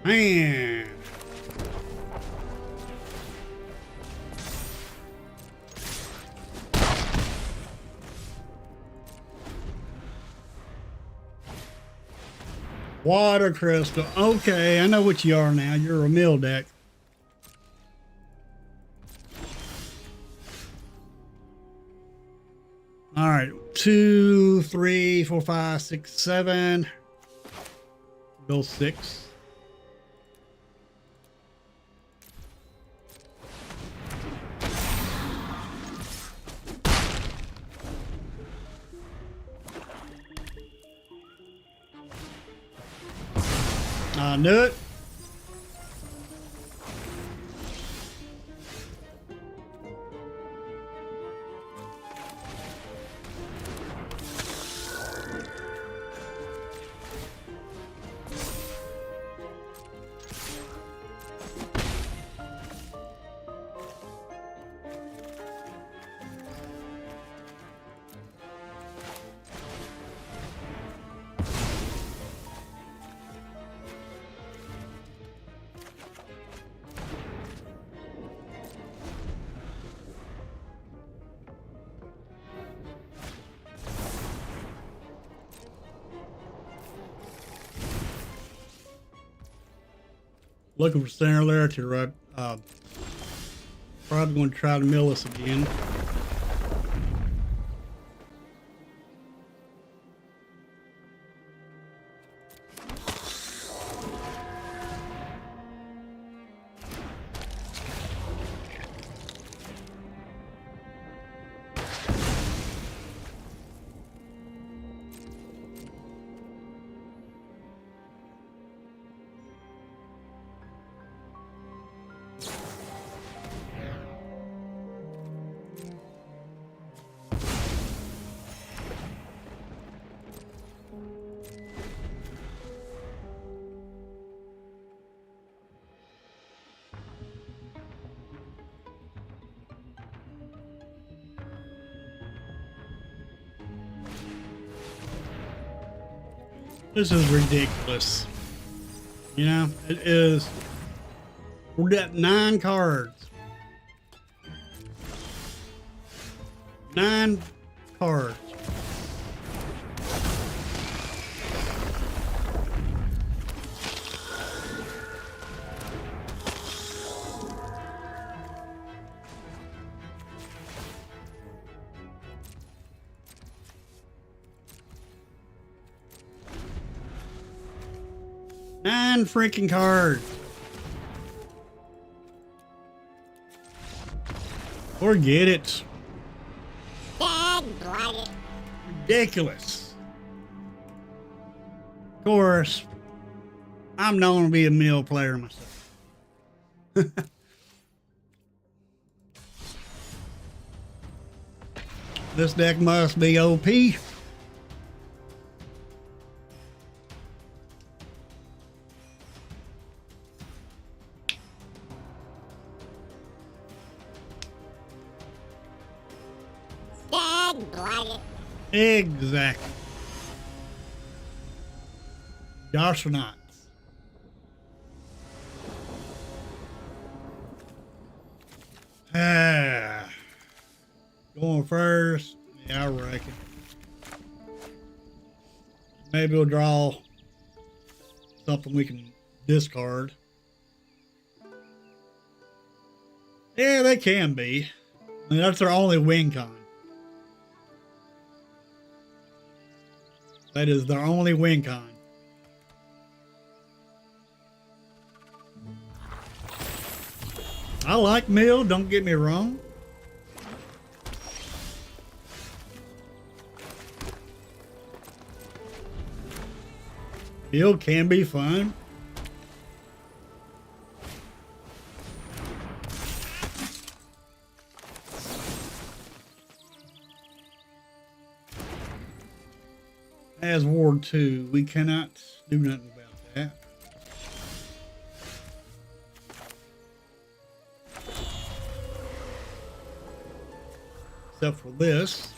Man. Water crystal. Okay, I know what you are now. You're a mill deck. All right, 2, 3, 4, 5, 6, 7. Go 6. I knew it. Looking for similarity, right? Probably going to try to mill this again. This is ridiculous. You know, it is. We're at 9 cards. 9 cards. Nine freaking cards. Forget it. Ridiculous. Of course, I'm known to be a mill player myself. This deck must be OP. Exactly. Astronauts. Going first. Yeah, I reckon. Maybe we'll draw something we can discard. Yeah, they can be. I mean, that's their only win con. That is their only win con. I like mill, don't get me wrong. Mill can be fun. As Ward 2, we cannot do nothing about that. Except for this.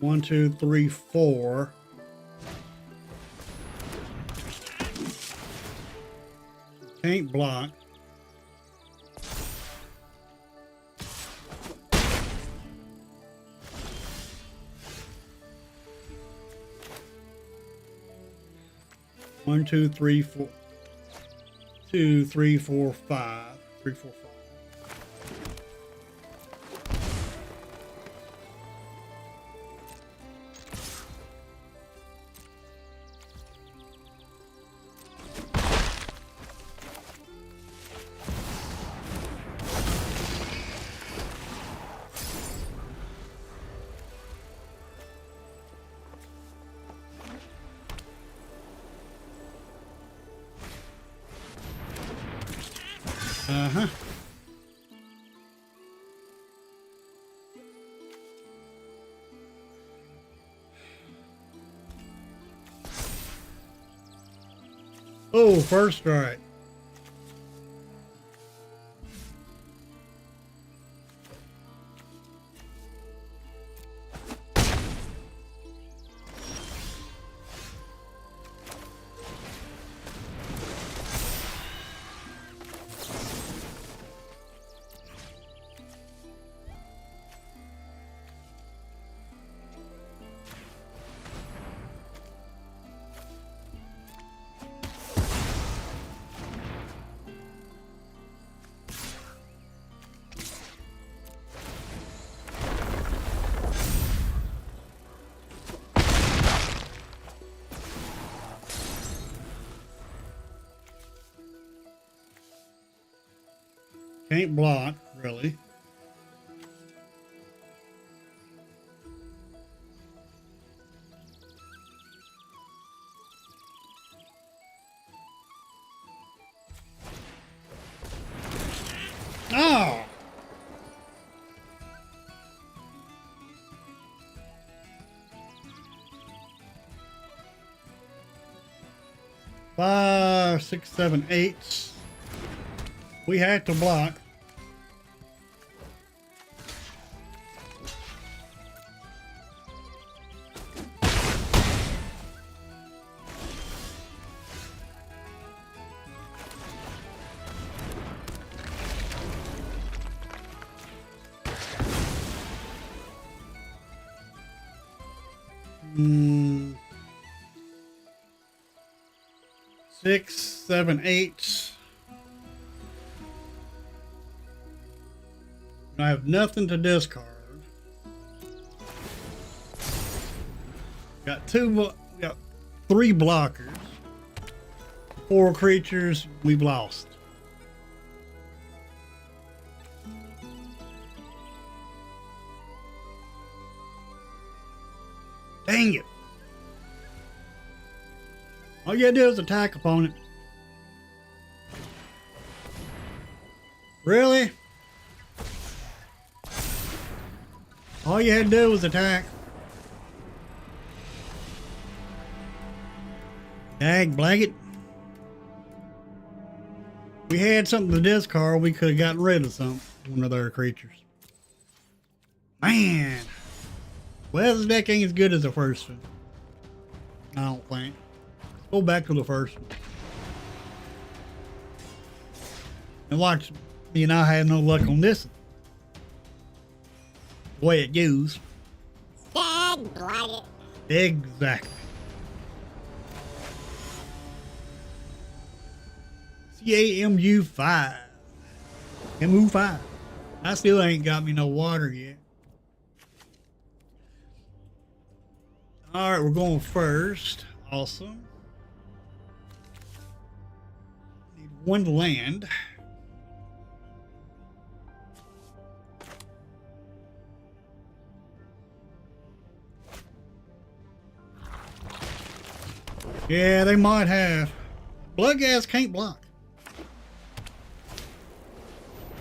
One, two, three, four. Can't block. One, two, three, four. 2, 3, 4, 5. 3, 4, 5. Uh-huh. Oh, first strike. Can't block, really. Oh! Five, six, seven, eight. We had to block. Six, seven, eight. I have nothing to discard. Got three blockers. 4 creatures. We've lost. Dang it. All you gotta do is attack opponent. Really? All you had to do was attack. Dag blanket. We had something to discard, we could have gotten rid of one of their creatures. Man. Well, this deck ain't as good as the first one. I don't think. Go back to the first one. And watch me and I have no luck on this one. The way it goes. Dag blanket. Exactly. CAMU5. MU5. I still ain't got me no water yet. Alright, we're going first. Awesome. Need 1 land. Yeah, they might have. Bloodghast can't block.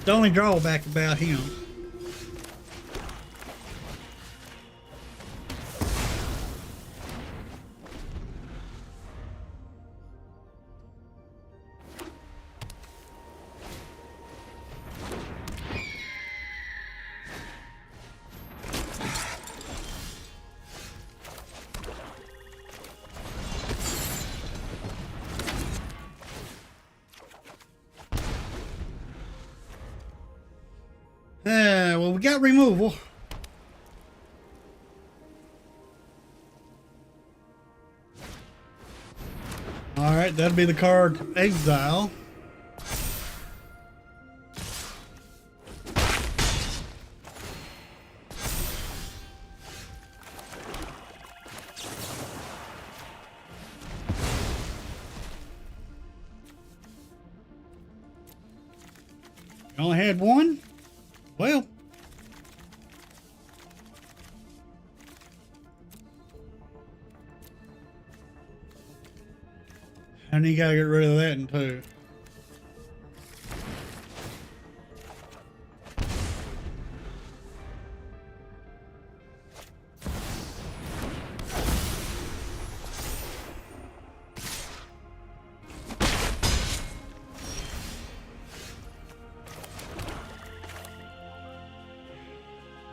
The only drawback about him. Well, we got removal. All right, that'll be the card exile. You only had one? Well. And you gotta get rid of that in 2.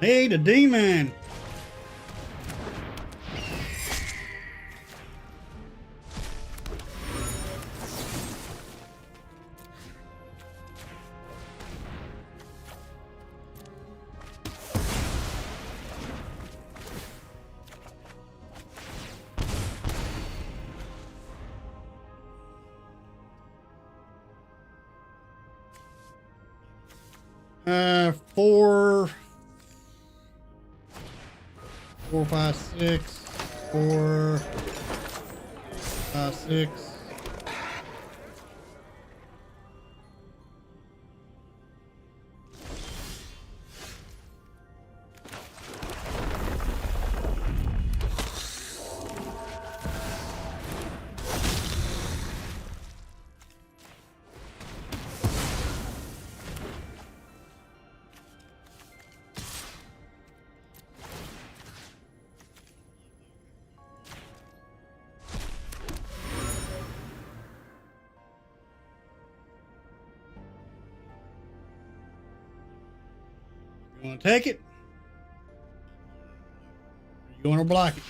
Need a demon. Four, 5, 6, 4, 5, 6. You want to take it? Or you want to block it?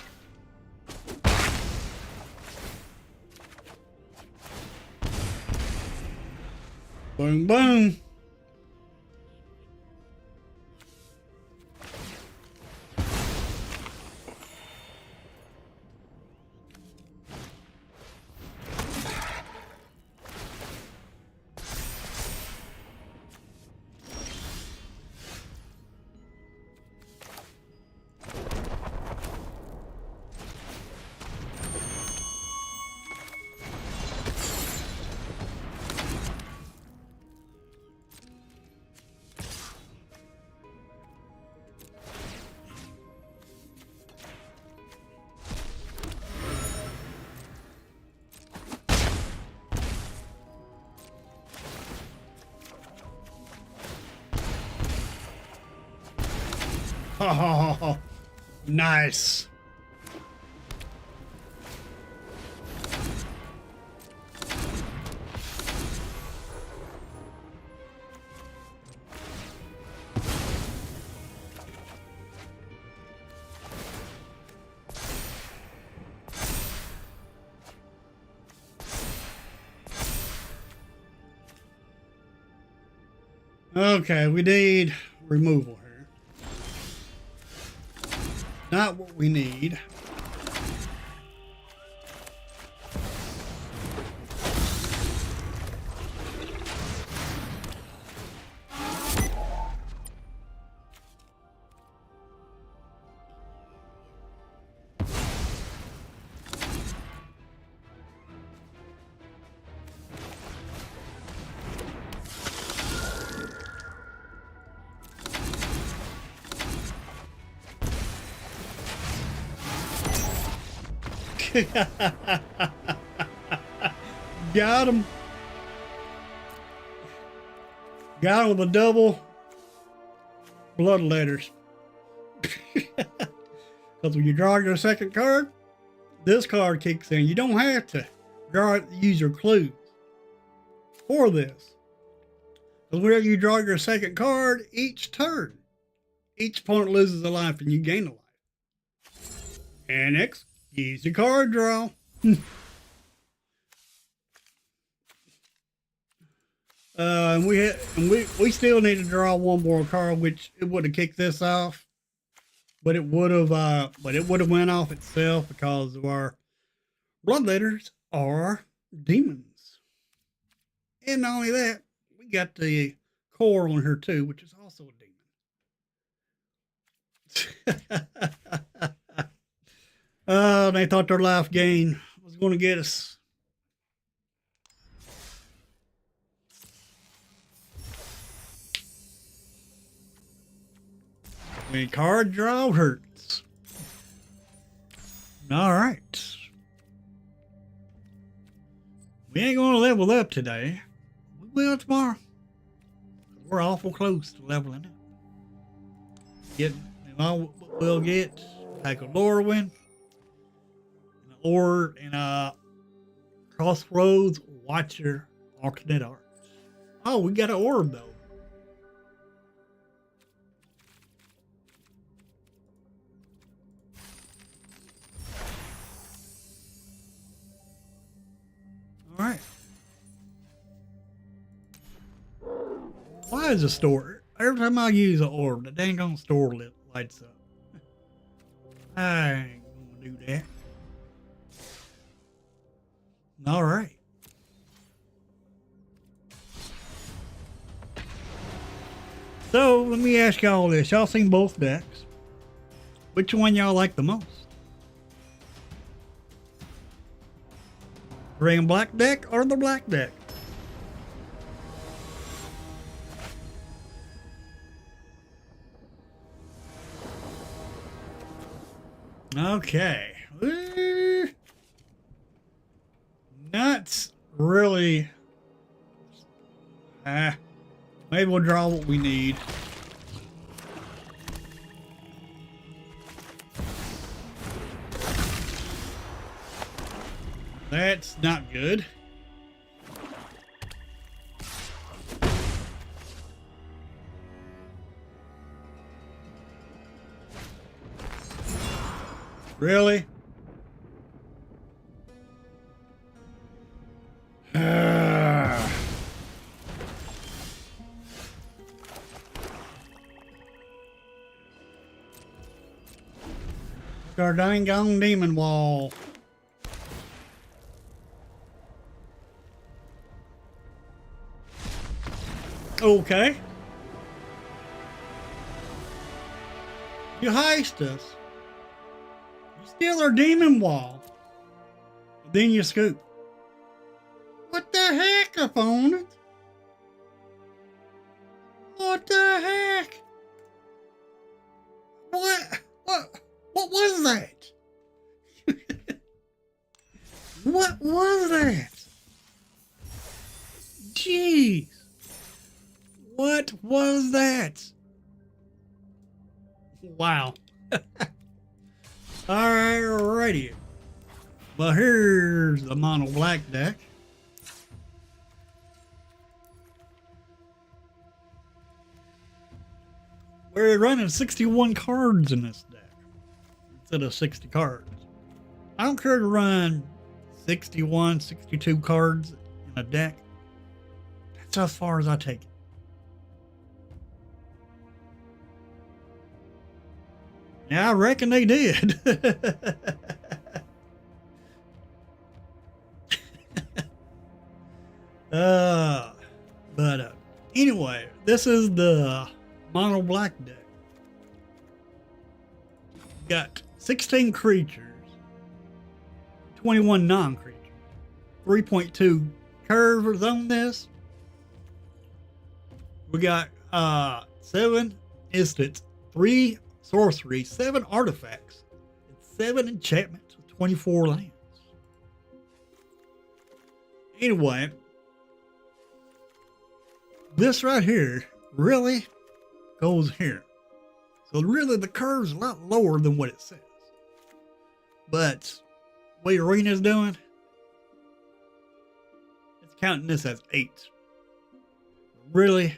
Boom, boom. Oh, nice. Okay, we need removal here. Not what we need. Got him. Got him with a double blood letters. Because when you draw your second card, this card kicks in. You don't have to use your clues for this. Because whenever you draw your second card, each turn, each opponent loses a life and you gain a life. And next, use your card draw. And we still need to draw one more card, which it would have kicked this off, but it would have went off itself because of our bloodletters are demons. And not only that, we got the core on her too, which is also a demon. They thought their life gain was going to get us. When card draw hurts. All right. We ain't going to level up today. We will tomorrow. We're awful close to leveling up. We'll get take a Lorwyn, or in a Crossroads Watcher alternate art. Oh, we got an orb though. Alright. Why is the store? Every time I use an orb, the dang on store lights up. I ain't gonna do that. Alright. So, let me ask y'all this. Y'all seen both decks. Which one y'all like the most? Gray and black deck or the black deck? Okay. Not really. Maybe we'll draw what we need. That's not good. Really? Our dang gone demon wall. Okay. You heist us. You steal our demon wall. Then you scoop. What the heck, opponent? What the heck? What was that? What was that? Jeez. What was that? Wow. Alrighty. But here's the mono black deck. We're running 61 cards in this deck instead of 60 cards. I don't care to run 61, 62 cards in a deck. That's as far as I take it. Yeah, I reckon they did. But anyway, this is the mono black deck. Got 16 creatures, 21 non-creatures, 3.2 curves on this. We got 7 instants, 3 sorcery, 7 artifacts, and 7 enchantments with 24 lands. Anyway, this right here really goes here. So really the curve's a lot lower than what it says. But what Arena's doing, it's counting this as 8. Really,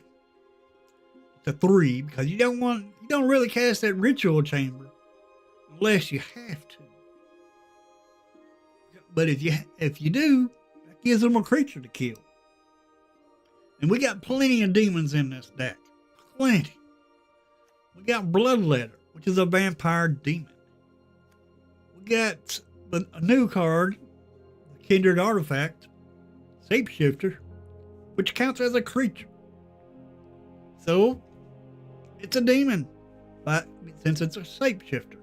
it's a 3 because you don't really cast that ritual chamber unless you have to. But if you do, that gives them a creature to kill. And we got plenty of demons in this deck. Plenty. We got Bloodletter, which is a vampire demon. We got a new card, the Kindred Artifact, Shapeshifter, which counts as a creature. So, it's a demon, but since it's a shapeshifter.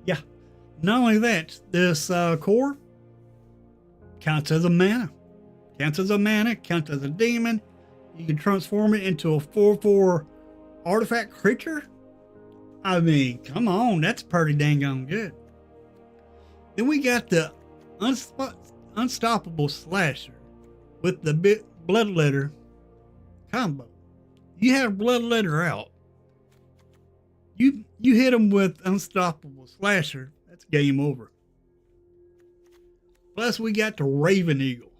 Yeah. Not only that, this core counts as a mana. Counts as a demon. You can transform it into a 4/4 artifact creature. I mean, come on, that's pretty dang on good. Then we got the Unstoppable Slasher with the Bloodletter combo. You have Bloodletter out. You hit them with Unstoppable Slasher, that's game over. Plus we got the Raven Eagle.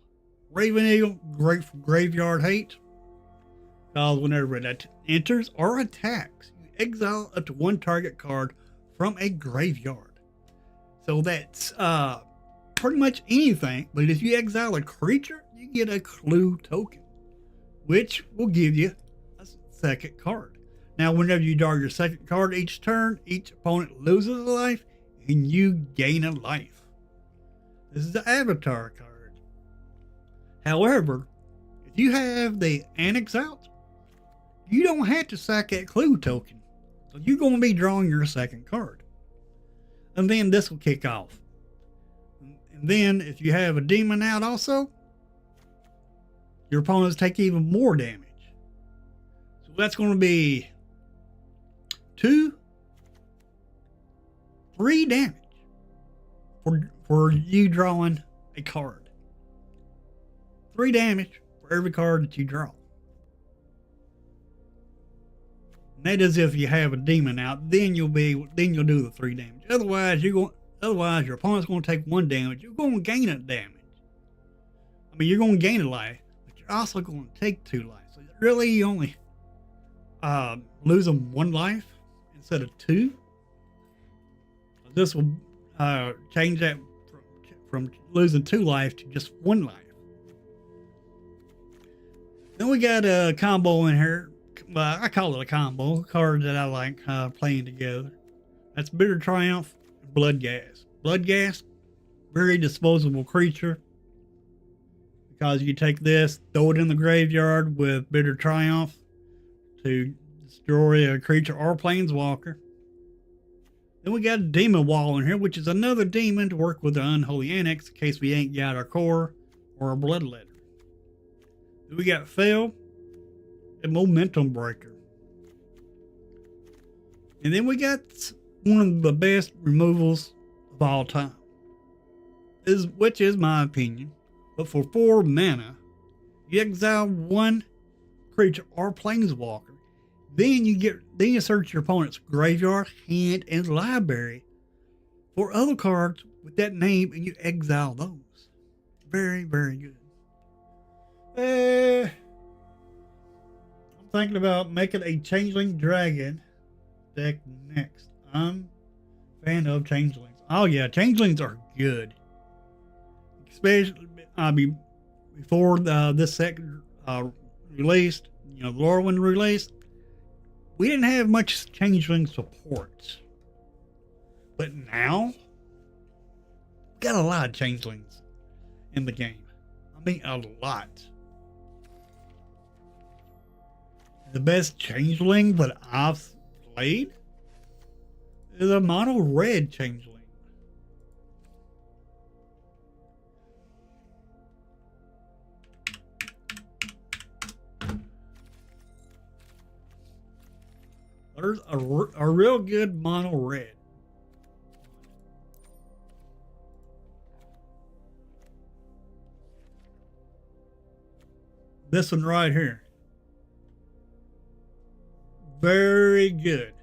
Raven Eagle, great for graveyard hate. Because whenever it enters or attacks, you exile up to 1 target card from a graveyard. So that's pretty much anything. But if you exile a creature, you get a clue token, which will give you a second card. Now, whenever you draw your second card each turn, each opponent loses a life and you gain a life. This is the avatar card. However, if you have the annex out, you don't have to sack that clue token. So you're going to be drawing your second card. And then this will kick off. And then if you have a demon out also, your opponents take even more damage. So that's going to be 3 damage for you drawing a card. 3 damage for every card that you draw. And that is if you have a demon out, then you'll do the 3 damage. Otherwise, your opponent's going to take 1 damage. You're going to gain a damage. I mean, you're going to gain a life, but you're also going to take 2 lives. So really, you only lose them 1 life instead of 2. This will change that from losing 2 life to just 1 life. Then we got a combo in here. Well, I call it a combo. A card that I like playing together. That's Bitter Triumph and Blood Gas. Blood Gas, very disposable creature. Because you take this, throw it in the graveyard with Bitter Triumph to destroy a creature or planeswalker. Then we got a Demon Wall in here, which is another demon to work with the Unholy Annex in case we ain't got our core or our Bloodletter. Then we got Fail and Momentum Breaker. And then we got one of the best removals of all time, which is my opinion. But for 4 mana, you exile 1 creature or planeswalker. Then you search your opponent's graveyard, hand, and library for other cards with that name, and you exile those. Very, very good. I'm thinking about making a Changeling Dragon deck next. I'm a fan of Changelings. Oh yeah, Changelings are good. Especially before this set released, the Lorwyn released, we didn't have much Changeling support. But now, we got a lot of Changelings in the game. I mean, a lot. The best Changeling that I've played is a mono red Changeling. There's a real good mono red. This one right here. Very good.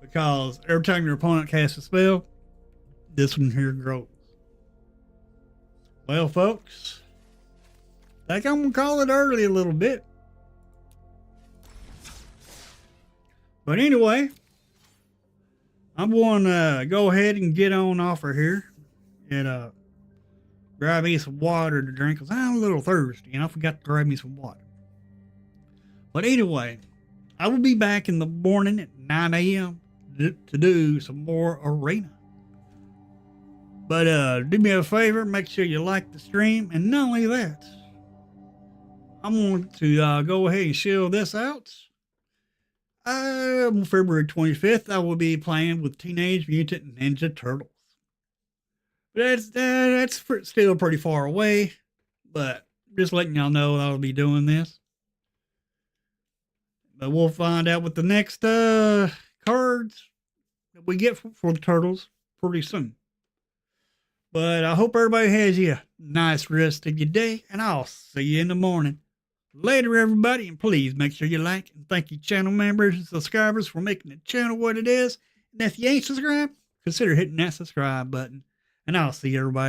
Because every time your opponent casts a spell, this one here grows. Well, folks, I think I'm going to call it early a little bit. But anyway, I'm going to go ahead and get on off of here and grab me some water to drink because I'm a little thirsty and I forgot to grab me some water. But anyway, I will be back in the morning at 9 a.m. to do some more Arena. But do me a favor, make sure you like the stream. And not only that, I'm going to go ahead and shield this out. On February 25th, I will be playing with Teenage Mutant Ninja Turtles. But that's still pretty far away. But just letting y'all know I'll be doing this. But we'll find out what the next cards that we get for the Turtles pretty soon. But I hope everybody has you a nice rest of your day. And I'll see you in the morning. Later, everybody, and please make sure you like and thank you channel members and subscribers for making the channel what it is. And if you ain't subscribed, consider hitting that subscribe button. And I'll see everybody